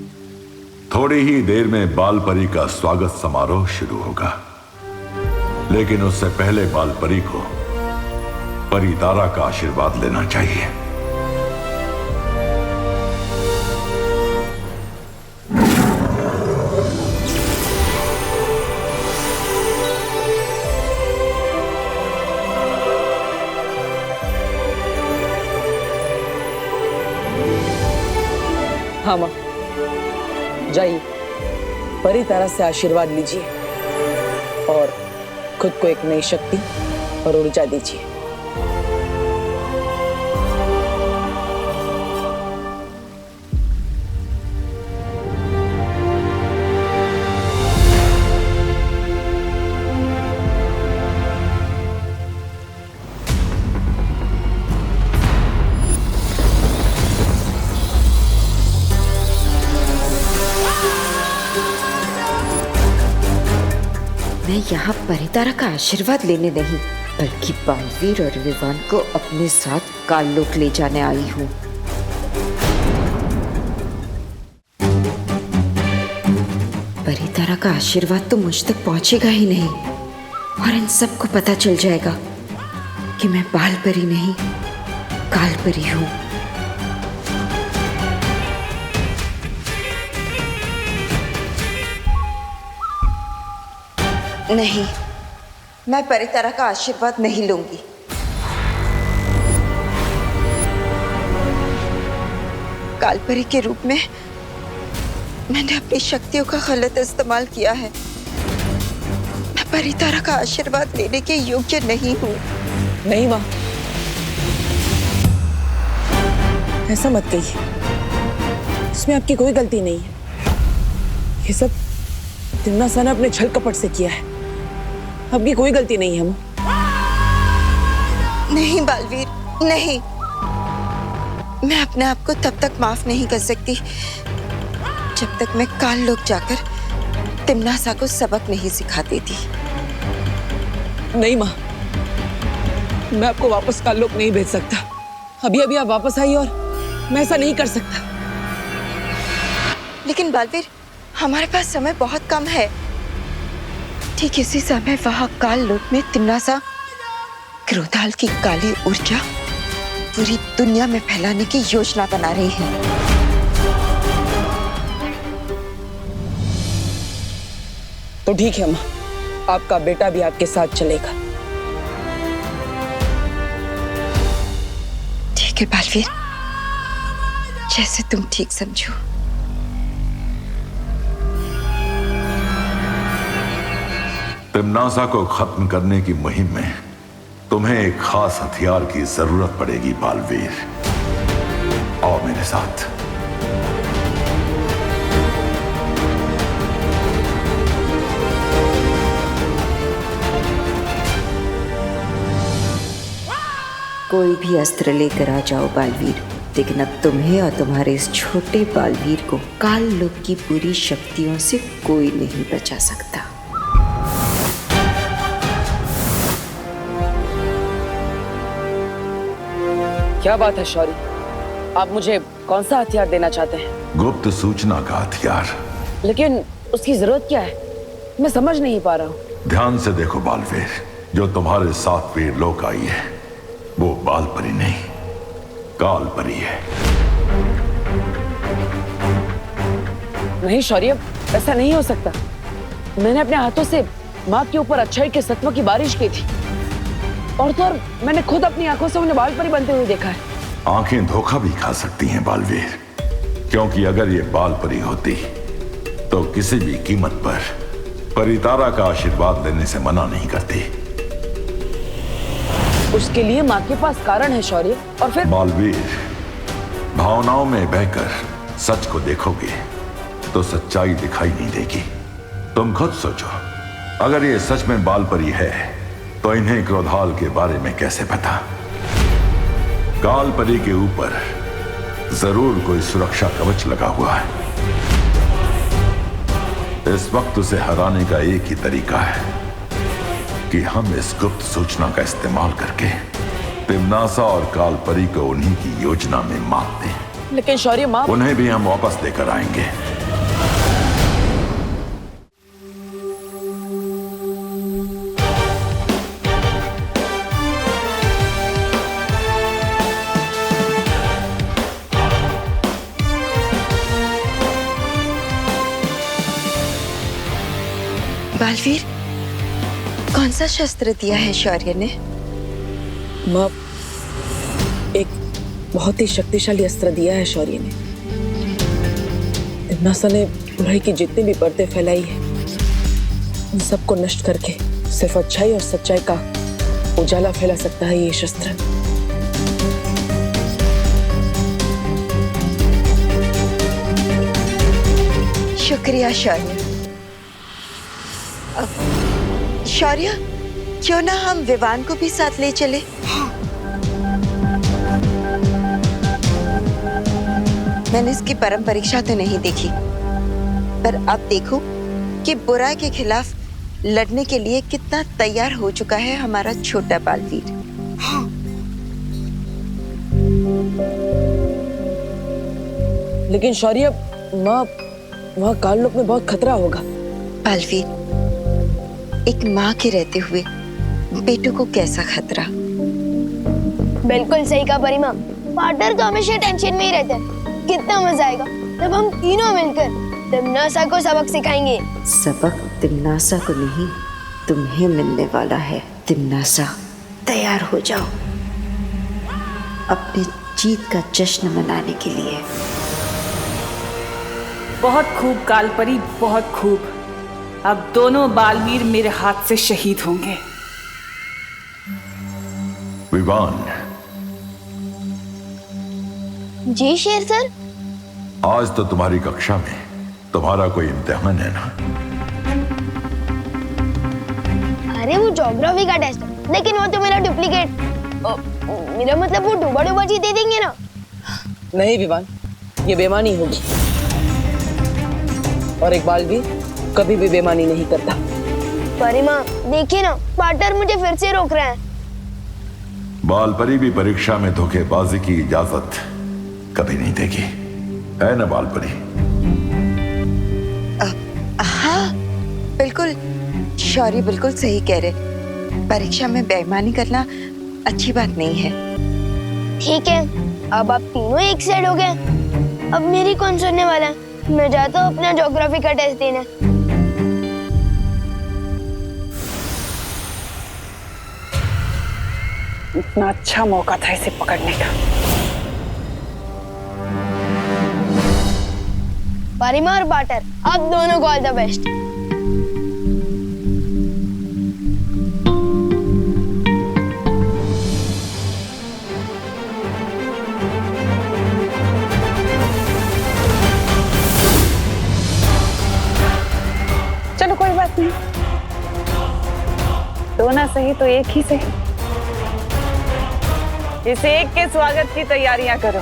थोड़ी ही देर में बाल परी का स्वागत समारोह शुरू होगा, लेकिन उससे पहले बाल परी को परी तारा का आशीर्वाद लेना चाहिए। हाँ माँ, जाइए परी तारा से आशीर्वाद लीजिए और खुद को एक नई शक्ति और ऊर्जा दीजिए। मैं यहाँ परितारा का आशीर्वाद लेने नहीं, बल्कि बालवीर और विवान को अपने साथ काललोक ले जाने आई हूँ। परितारा का आशीर्वाद तो मुझ तक पहुँचेगा ही नहीं और इन सबको पता चल जाएगा कि मैं बाल परी नहीं, काल परी हूँ। नहीं, मैं परितारा का आशीर्वाद नहीं लूंगी। कालपरी के रूप में मैंने अपनी शक्तियों का गलत इस्तेमाल किया है। मैं परितारा का आशीर्वाद लेने के योग्य नहीं हूँ। नहीं माँ, ऐसा मत कहिए, इसमें आपकी कोई गलती नहीं है। ये सब तिम्नासा ने अपने छल कपट से किया है, आपकी कोई गलती नहीं है माँ। नहीं बालवीर, नहीं, मैं अपने आप को तब तक माफ नहीं कर सकती जब तक मैं काल लोक जाकर तिम्नासा को सबक नहीं सिखा देती। नहीं माँ, मैं आपको वापस काल लोक नहीं भेज सकता। अभी अभी आप वापस आई और मैं ऐसा नहीं कर सकता। लेकिन बालवीर, हमारे पास समय बहुत कम है। ठीक इसी समय वहां काल लोक में तिम्नासा क्रोधाल की काली ऊर्जा पूरी दुनिया में फैलाने की योजना बना रही है। तो ठीक है माँ, आपका बेटा भी आपके साथ चलेगा। ठीक है बालवीर, जैसे तुम ठीक समझो। तिम्नासा को खत्म करने की मुहिम में तुम्हें एक खास हथियार की जरूरत पड़ेगी बालवीर। आओ मेरे साथ। कोई भी अस्त्र लेकर आ जाओ बालवीर, लेकिन अब तुम्हें और तुम्हारे इस छोटे बालवीर को काल लोक की पूरी शक्तियों से कोई नहीं बचा सकता। क्या बात है शौरी, आप मुझे कौन सा हथियार देना चाहते हैं? गुप्त सूचना का हथियार। लेकिन उसकी जरूरत क्या है, मैं समझ नहीं पा रहा हूँ। ध्यान से देखो बालवीर, जो तुम्हारे साथ वीर लोक आई है वो बाल परी नहीं, काल परी है। नहीं शौर्य, ऐसा नहीं हो सकता। मैंने अपने हाथों से माँ के ऊपर अच्छाई के सत्व की बारिश की थी, और तो और मैंने खुद अपनी आंखों से उन्हें बाल परी बनते हुए देखा है। आंखें धोखा भी खा सकती हैं बालवीर, क्योंकि अगर ये बाल परी होती तो किसी भी कीमत पर परितारा का आशीर्वाद लेने से मना नहीं करती। उसके लिए माँ के पास कारण है शौर्य। और फिर बालवीर, भावनाओं में बहकर सच को देखोगे तो सच्चाई दिखाई नहीं देगी। तुम खुद सोचो, अगर ये सच में बाल परी है तो इन्हें क्रोधाल के बारे में कैसे पता? काल परी के ऊपर जरूर कोई सुरक्षा कवच लगा हुआ है। इस वक्त उसे हराने का एक ही तरीका है कि हम इस गुप्त सूचना का इस्तेमाल करके तिमनासा और कालपरी को उन्हीं की योजना में मात दें। लेकिन शौर्य माँ, उन्हें भी हम वापस लेकर आएंगे। बालवीर, कौन सा शस्त्र दिया है शौर्य ने? माँ, एक बहुत ही शक्तिशाली अस्त्र दिया है शौर्य ने। तिमनासा ने बुराई की जितनी भी परतें फैलाई है, उन सबको नष्ट करके सिर्फ अच्छाई और सच्चाई का उजाला फैला सकता है ये शस्त्र। शुक्रिया शौर्य। शौर्य, क्यों ना हम विवान को भी साथ ले चले? मैंने इसकी परम परीक्षा तो नहीं देखी, पर अब देखो कि बुराई के खिलाफ लड़ने के लिए कितना तैयार हो चुका है हमारा छोटा बालवीर। लेकिन शौर्य माँ, वहाँ काललोक में बहुत खतरा होगा। बालवीर, एक माँ के रहते हुए बेटू को कैसा खतरा? बिल्कुल सही कहा परी माँ। पार्टनर तो हमेशा टेंशन में ही रहते हैं। कितना मजा आएगा जब हम तीनों मिलकर तिमनासा को सबक सिखाएंगे। सबक तिमनासा को नहीं, तुम्हें मिलने वाला है। तिमनासा, तैयार हो जाओ अपनी जीत का जश्न मनाने के लिए। बहुत खूब कालपरी, बहुत खूब। अब दोनों बालवीर मेरे हाथ से शहीद होंगे। विवान, जी शेर सर। आज तो तुम्हारी कक्षा में तुम्हारा कोई इम्तिहान है ना? अरे वो ज्योग्राफी का टेस्ट है, लेकिन वो तो मेरा डुप्लीकेट। मेरा मतलब वो डूबा डूबा जी दे देंगे ना? नहीं विवान, ये बेईमानी होगी, और एक बालवीर कभी भी बेईमानी नहीं करता। परी माँ देखिए ना, पार्टनर मुझे फिर से रोक रहे हैं। बालपरी भी परीक्षा में धोखेबाजी की इजाजत कभी नहीं देगी, है ना बालपरी? हाँ बिल्कुल, शौर्य बिल्कुल सही कह रहे। परीक्षा में बेईमानी करना अच्छी बात नहीं है। ठीक है, अब आप तीनों एक साइड हो गए। अब मेरी कौन सुनने वाला है? मैं जाता हूँ अपना ज्योग्राफी का टेस्ट देने। इतना अच्छा मौका था इसे पकड़ने का। परिमा और बाटर, आप दोनों को ऑल द बेस्ट। चलो कोई बात नहीं, दो ना सही तो एक ही सही। इस एक के स्वागत की तैयारियां करो।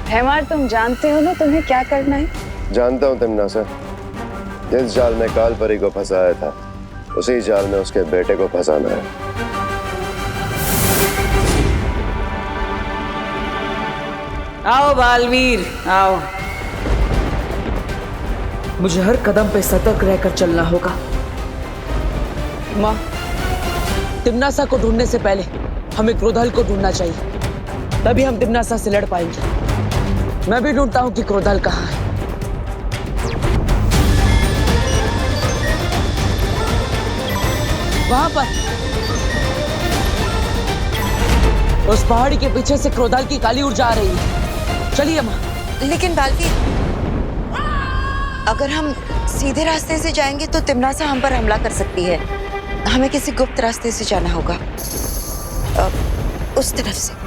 हेमार, तुम जानते हो ना तुम्हें क्या करना है? जानता हूँ तिमनासा, जिस जाल में कालपरी को फंसाया था उसी जाल में उसके बेटे को फंसाना है। आओ बालवीर, आओ। मुझे हर कदम पे सतर्क रहकर चलना होगा। माँ, तिमनासा को ढूंढने से पहले हमें क्रोधाल को ढूंढना चाहिए, तभी हम तिमनासा से लड़ पाएंगे। मैं भी ढूंढता हूँ कि क्रोधाल कहाँ है। वहां पर उस पहाड़ी के पीछे से क्रोधाल की काली ऊर्जा आ रही है। चलिए माँ। लेकिन बालवीर, अगर हम सीधे रास्ते से जाएंगे तो तिमनासा हम पर हमला कर सकती है। हमें किसी गुप्त रास्ते से जाना होगा, उस तरफ से।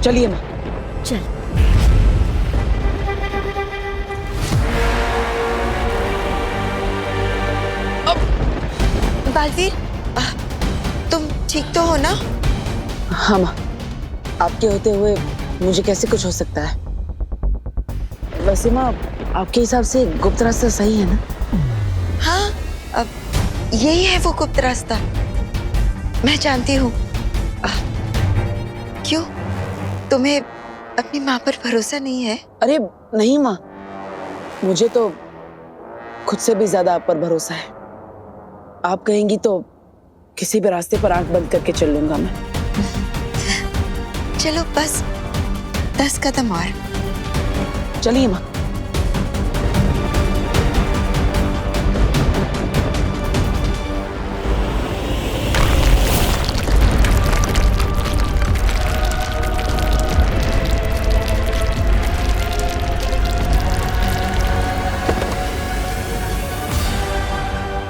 चलिए माँ। चल। बालवीर, तुम ठीक तो हो ना? हाँ माँ, आपके होते हुए मुझे कैसे कुछ हो सकता है? वैसे माँ, आपके हिसाब से गुप्त रास्ता सही है ना? हाँ, अब यही है वो गुप्त रास्ता। मैं जानती हूँ। क्यों, तुम्हें अपनी माँ पर भरोसा नहीं है? अरे नहीं माँ, मुझे तो खुद से भी ज्यादा आप पर भरोसा है। आप कहेंगी तो किसी भी रास्ते पर आंख बंद करके चल लूंगा मैं। चलो बस 10 कदम और। चलिए माँ।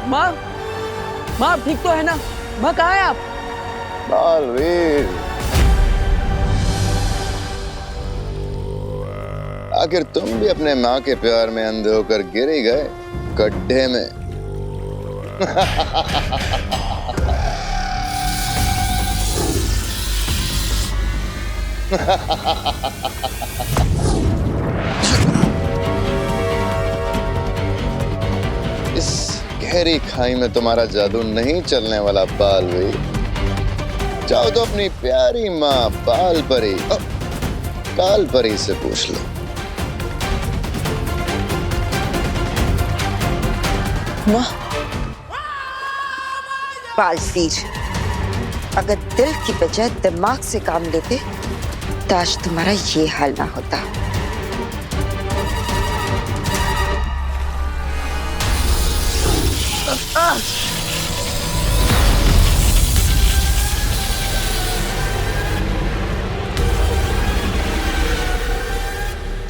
माँ, माँ ठीक तो है ना? माँ कहाँ है आप? बालवीर, आखिर तुम भी अपने माँ के प्यार में अंधे होकर गिर ही गए गड्ढे में। इस गहरी खाई में तुम्हारा जादू नहीं चलने वाला बालवीर। जाओ तो अपनी प्यारी माँ बाल परी, काल परी से पूछ लो। माँ, बालवीर, अगर दिल की बजाय दिमाग से काम लेते तो आज तुम्हारा ये हाल ना होता।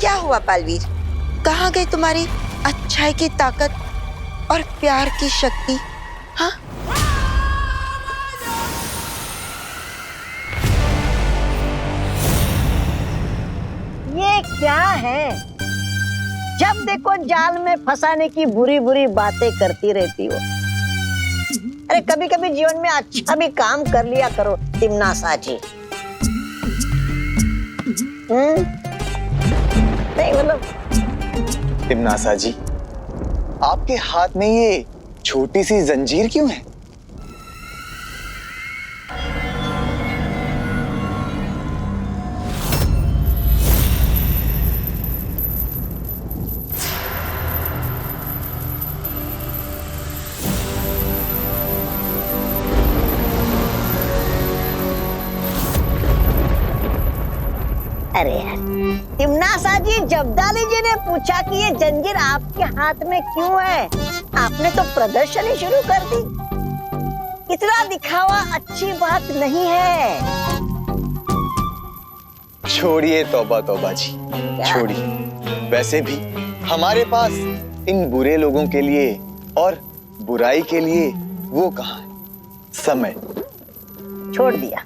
क्या हुआ बालवीर? कहाँ गई तुम्हारी अच्छाई की ताकत और प्यार की शक्ति? हाँ? ये क्या है? जब देखो जाल में फंसाने की बुरी बुरी बातें करती रहती हो। अरे कभी कभी जीवन में अच्छा भी काम कर लिया करो तिमनासा जी। नहीं मतलब तिमनासा जी, आपके हाथ में ये छोटी सी जंजीर क्यों है? अरे यार, तिमनासा जी, जब्दाली जी ने पूछा कि ये जंजीर आपके हाथ में क्यों है? आपने तो प्रदर्शन ही शुरू कर दी। इतना दिखावा अच्छी बात नहीं है। छोड़िए तौबा तौबा जी, छोड़िए। वैसे भी हमारे पास इन बुरे लोगों के लिए और बुराई के लिए वो कहाँ है समय? छोड़ दिया।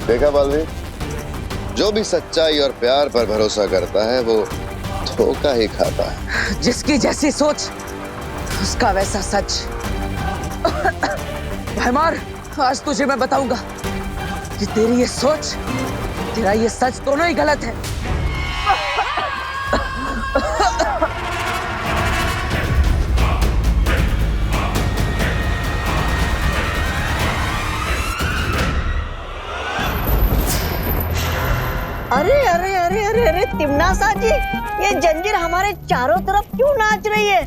देखा बालवीर, जो भी सच्चाई और प्यार पर भरोसा करता है वो धोखा ही खाता है। जिसकी जैसी सोच उसका वैसा सच। भैमार, आज तुझे मैं बताऊंगा कि तेरी ये सोच, तेरा ये सच दोनों ही गलत है। अरे अरे अरे अरे अरे तिमनासा जी, ये जंजीर हमारे चारों तरफ क्यों नाच रही है?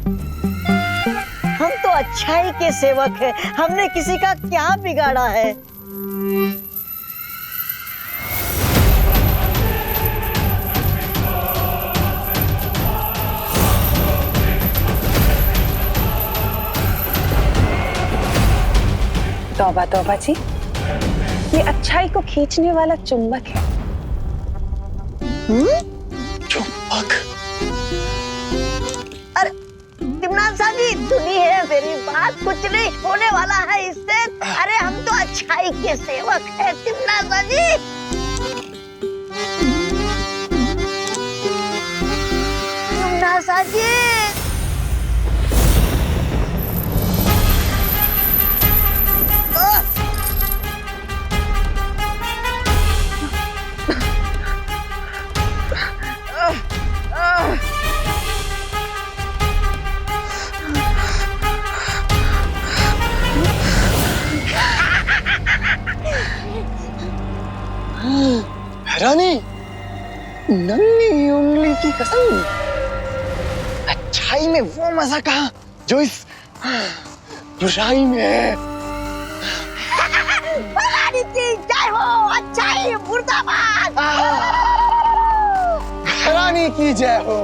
हम तो अच्छाई के सेवक हैं, हमने किसी का क्या बिगाड़ा है? तौबा तौबा जी, ये अच्छाई को खींचने वाला चुंबक है। चुंबक? अरे तिमनासा जी, सुनिए मेरी बात, कुछ नहीं होने वाला है इससे। अरे हम तो अच्छाई के सेवक हैं तिमनासा जी। साजिद। रानी, नन्ही उंगली की कसम, अच्छाई में वो मजा कहा जो इस बुराई में है। भवानी की जय हो, अच्छाई मुर्दाबाद। रानी की जय हो।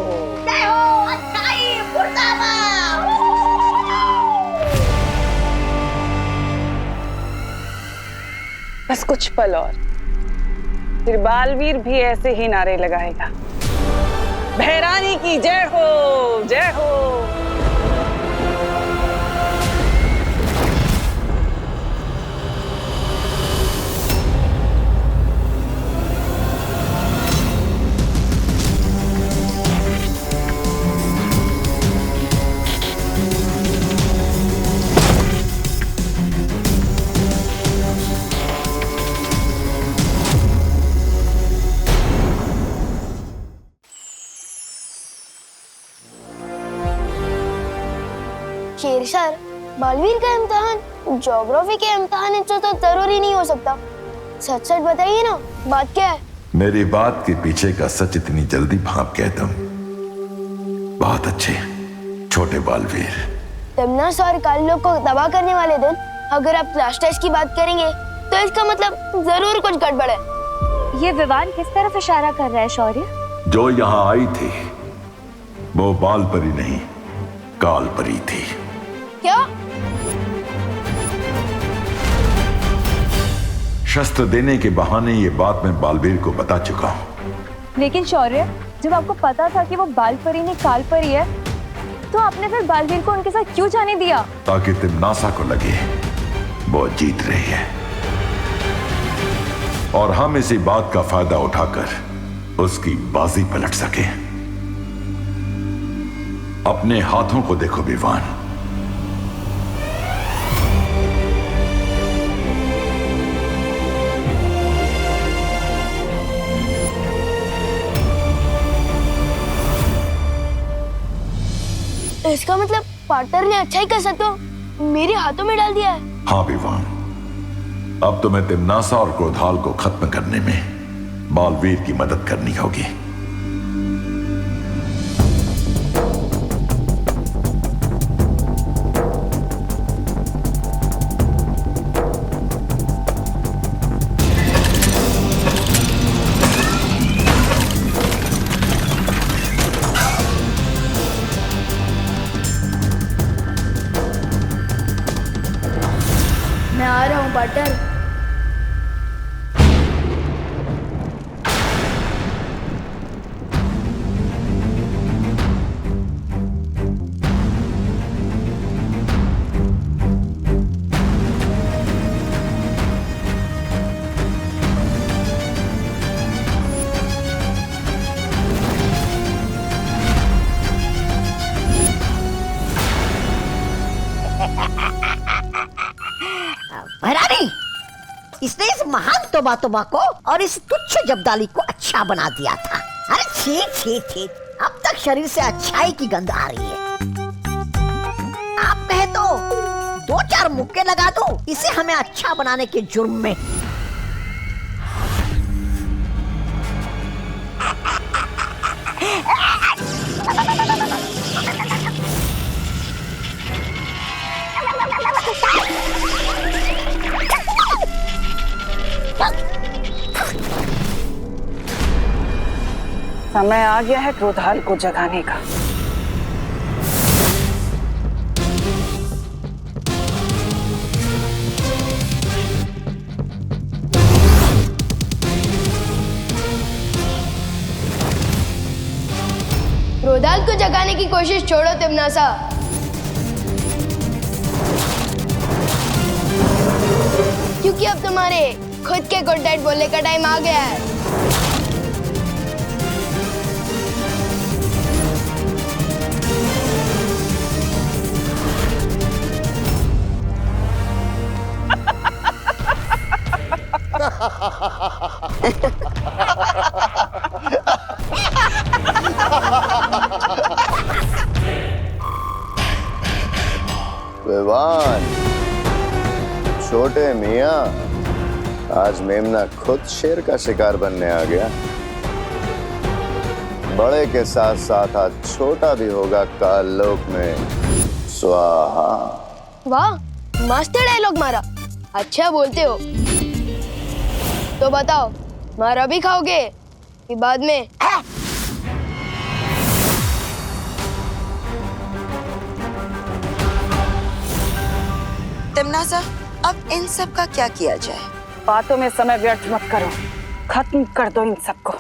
जय हो, अच्छाई मुर्दाबाद। बस कुछ पल और, फिर बालवीर भी ऐसे ही नारे लगाएगा, भैरानी की जय हो, जय हो। शेर सर, बालवीर का इम्तिहान ज्योग्राफी के इम्तिहान से तो जरूरी नहीं हो सकता। सच सच बताइए ना, बात क्या है? मेरी बात के पीछे का सच इतनी जल्दी भाप गए तुम? बहुत अच्छे छोटे बालवीर। तमन्ना सर काल लोग को तबाह करने वाले दिन अगर आप क्लास टेस्ट की बात करेंगे तो इसका मतलब जरूर कुछ गड़बड़ है। ये विवान किस तरफ इशारा कर रहा है शौर्य? जो यहाँ आई थी वो बाल परी नहीं, काल परी थी। क्या? शस्त्र देने के बहाने ये बात मैं बालवीर को बता चुका हूँ। लेकिन शौर्य, जब आपको पता था कि वो बाल परी नहीं काल परी है, तो आपने फिर बालवीर को उनके साथ क्यों जाने दिया? ताकि तिम्नासा को लगे वो जीत रही है और हम इसी बात का फायदा उठाकर उसकी बाजी पलट सके। अपने हाथों को देखो विवान। इसका मतलब पार्टनर ने अच्छाई का सत्व मेरे हाथों में डाल दिया है। हाँ विवान, अब तुम्हें तिम्नासा और क्रोधाल को खत्म करने में बालवीर की मदद करनी होगी। मैं आ रहा हूँ पार्टनर। भैरानी, इसने इस महान तोबा को और इस तुच्छ जब्दाली को अच्छा बना दिया था। अरे छी छी छी, अब तक शरीर से अच्छाई की गंध आ रही है। आप कहे तो 2-4 मुक्के लगा दो इसे हमें अच्छा बनाने के जुर्म में। समय आ गया है क्रोधाल को जगाने का। क्रोधाल को जगाने की कोशिश छोड़ो तिम्नासा। क्योंकि अब तुम्हारे खुद के गुड नाइट बोलने का टाइम आ गया है। विवान, छोटे मियाँ, आज मेमना खुद शेर का शिकार बनने आ गया। बड़े के साथ साथ आज छोटा भी होगा काल लोक में। स्वाहा। वाह, मस्त डायलॉग मारा। अच्छा बोलते हो। तो बताओ, मारा भी खाओगे कि बाद में? तमन्ना, अब इन सब का क्या किया जाए? बातों में समय व्यर्थ मत करो, खत्म कर दो इन सबको।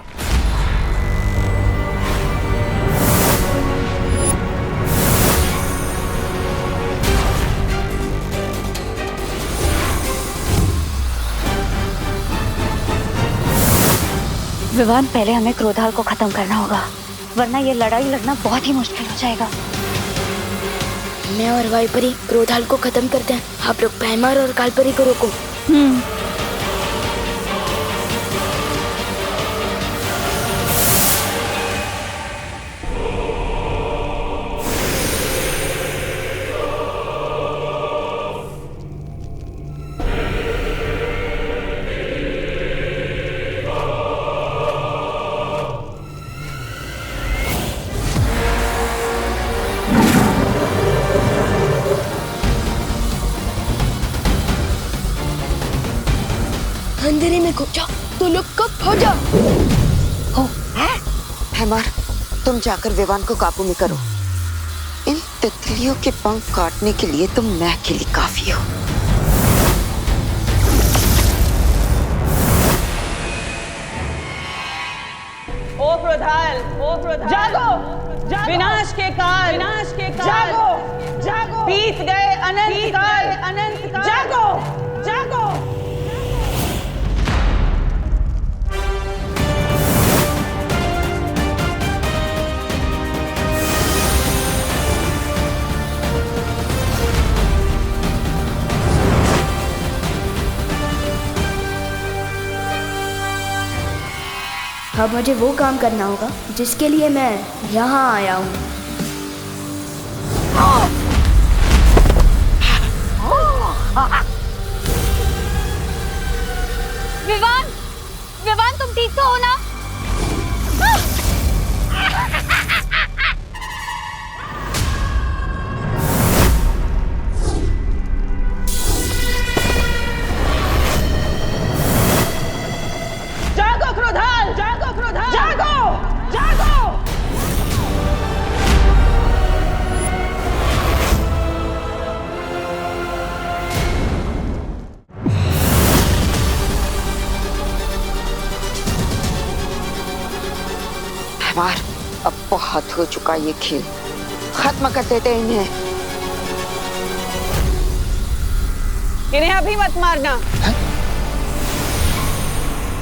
विवान, पहले हमें क्रोधाल को खत्म करना होगा, वरना ये लड़ाई लड़ना बहुत ही मुश्किल हो जाएगा। मैं और वाइपरी क्रोधाल को खत्म करते हैं, आप लोग पैमार और कालपरी को रोको। अंधेरे में घुस जाओ तो लोग कब खो जाओ। हो, हैमार, तुम जाकर विवान को काबू में करो। इन तितलियों के पंख काटने के लिए तुम मैं अकेली काफी हो। ओ क्रोधाल, जागो, विनाश के काल, जागो, बीत गए अनंत काल, जागो, जागो। अब मुझे वो काम करना होगा जिसके लिए मैं यहाँ आया हूँ। विवान, विवान, तुम ठीक तो हो ना? जागो क्रोधाल, जागो क्रोधाल, जागो, जागो। हैमार, अब बहुत हो चुका ये खेल, खत्म कर देते इन्हें। इन्हें अभी मत मारना,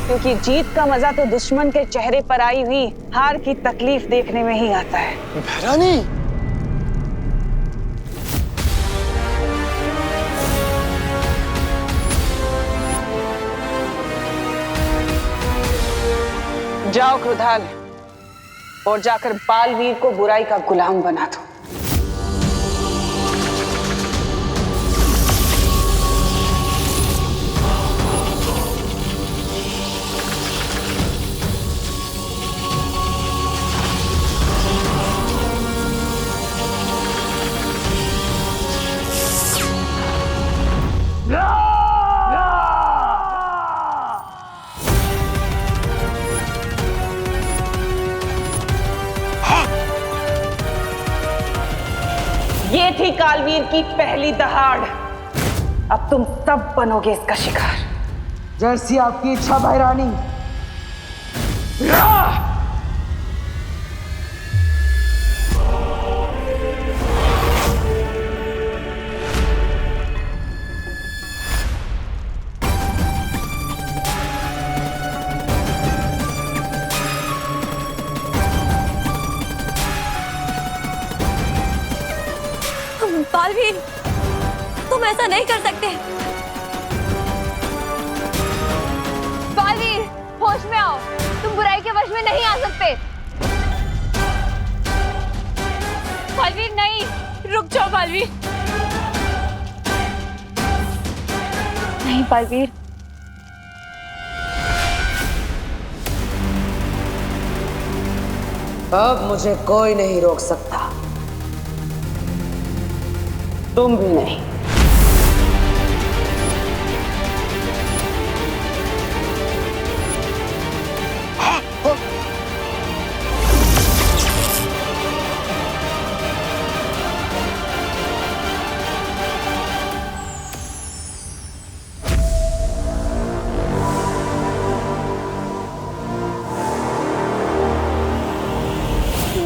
क्योंकि जीत का मजा तो दुश्मन के चेहरे पर आई हुई हार की तकलीफ देखने में ही आता है। भैरानी, जाओ क्रोधाल, और जाकर बालवीर को बुराई का गुलाम बना दो। ये थी कालवीर की पहली दहाड़। अब तुम सब बनोगे इसका शिकार। जैसी आपकी इच्छा भैरानी। बालवीर, तुम ऐसा नहीं कर सकते। बालवीर, होश में आओ, तुम बुराई के वश में नहीं आ सकते। बालवीर नहीं, रुक जाओ बालवीर। नहीं बालवीर, अब मुझे कोई नहीं रोक सकता, तुम भी नहीं।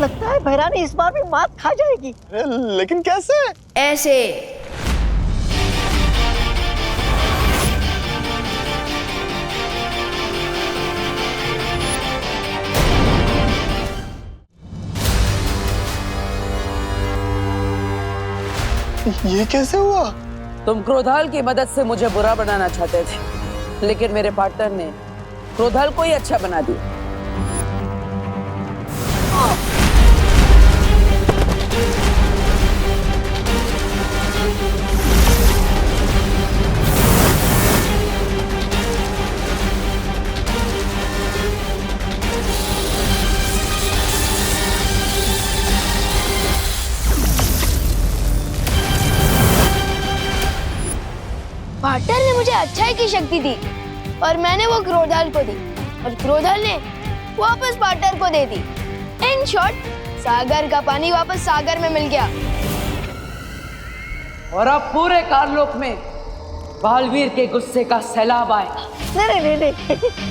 लगता है भैरानी इस बार भी मात खा जाएगी। लेकिन कैसे? ऐसे। ये कैसे हुआ? तुम क्रोधाल की मदद से मुझे बुरा बनाना चाहते थे, लेकिन मेरे पार्टनर ने क्रोधाल को ही अच्छा बना दिया। पार्टनर ने मुझे अच्छाई की शक्ति दी और मैंने वो क्रोधाल को दी और क्रोधाल ने वापस पार्टनर को दे दी। इन शॉर्ट, सागर का पानी वापस सागर में मिल गया। और अब पूरे कारलोक में बालवीर के गुस्से का सैलाब आएगा। नहीं नहीं नहीं,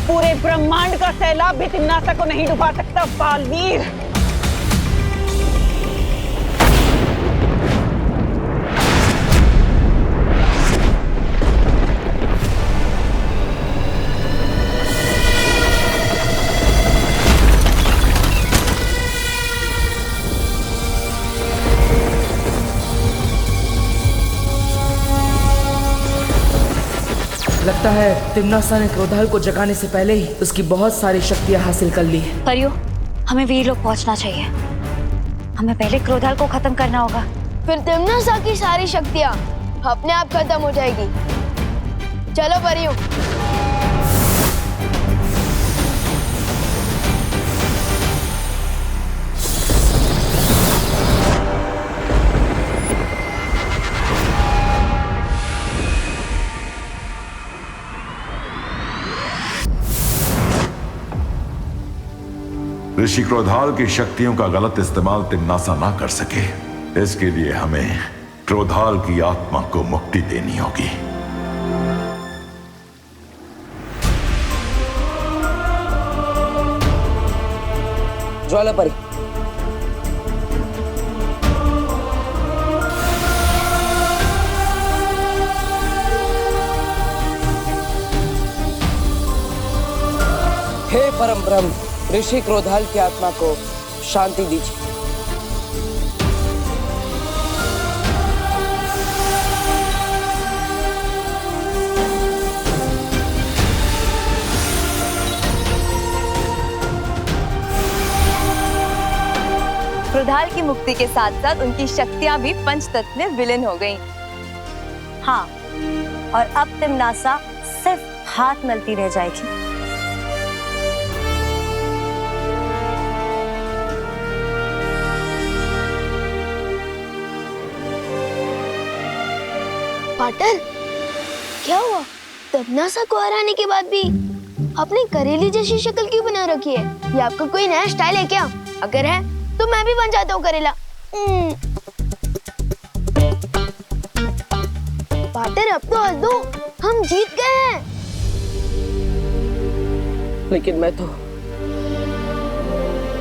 पूरे ब्रह्मांड का सैलाब भी तिम्नासा को नहीं डुबा सकता बालवीर। लगता है तिम्नासा ने क्रोधाल को जगाने से पहले ही उसकी बहुत सारी शक्तियां हासिल कर ली है। परियो, हमें वीर लोग पहुंचना चाहिए। हमें पहले क्रोधाल को खत्म करना होगा। फिर तिम्नासा की सारी शक्तियाँ अपने आप खत्म हो जाएगी। चलो परियों। ऋषि क्रोधाल की शक्तियों का गलत इस्तेमाल तिम्नासा ना कर सके, इसके लिए हमें क्रोधाल की आत्मा को मुक्ति देनी होगी। ज्वालापरी, हे परम ब्रह्म, ऋषि क्रोधाल की आत्मा को शांति दीजिए। क्रोधाल की मुक्ति के साथ साथ उनकी शक्तियां भी पंचतत्व में विलीन हो गईं। हाँ, और अब तिमनासा सिर्फ हाथ मलती रह जाएगी। पाटर, क्या हुआ? तमन्नासा को हराने के बाद भी अपनी करेली जैसी शक्ल क्यों बना रखी है? ये आपका कोई नया स्टाइल है क्या? अगर है तो मैं भी बन जाता हूँ करेला। पाटर, अब तो हंस दो, हम जीत गए हैं। लेकिन मैं तो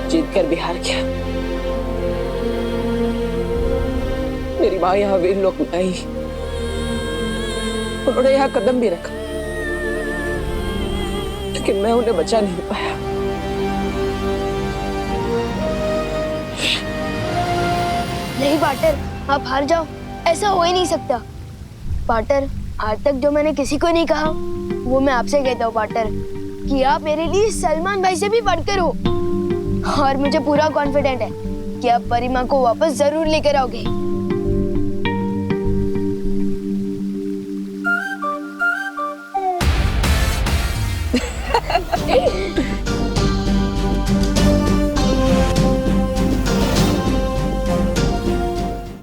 जीत कर भी हार गया। मेरी माँ यहाँ वीर लोक में आई, उन्होंने यहाँ कदम भी रखा, लेकिन मैं उन्हें बचा नहीं पाया। नहीं पाटर, आप हार जाओ, ऐसा हो ही नहीं सकता। पाटर, आज तक जो मैंने किसी को नहीं कहा वो मैं आपसे कहता हूँ पाटर, कि आप मेरे लिए सलमान भाई से भी बढ़कर हो। और मुझे पूरा कॉन्फिडेंट है कि आप परी माँ को वापस जरूर लेकर आओगे।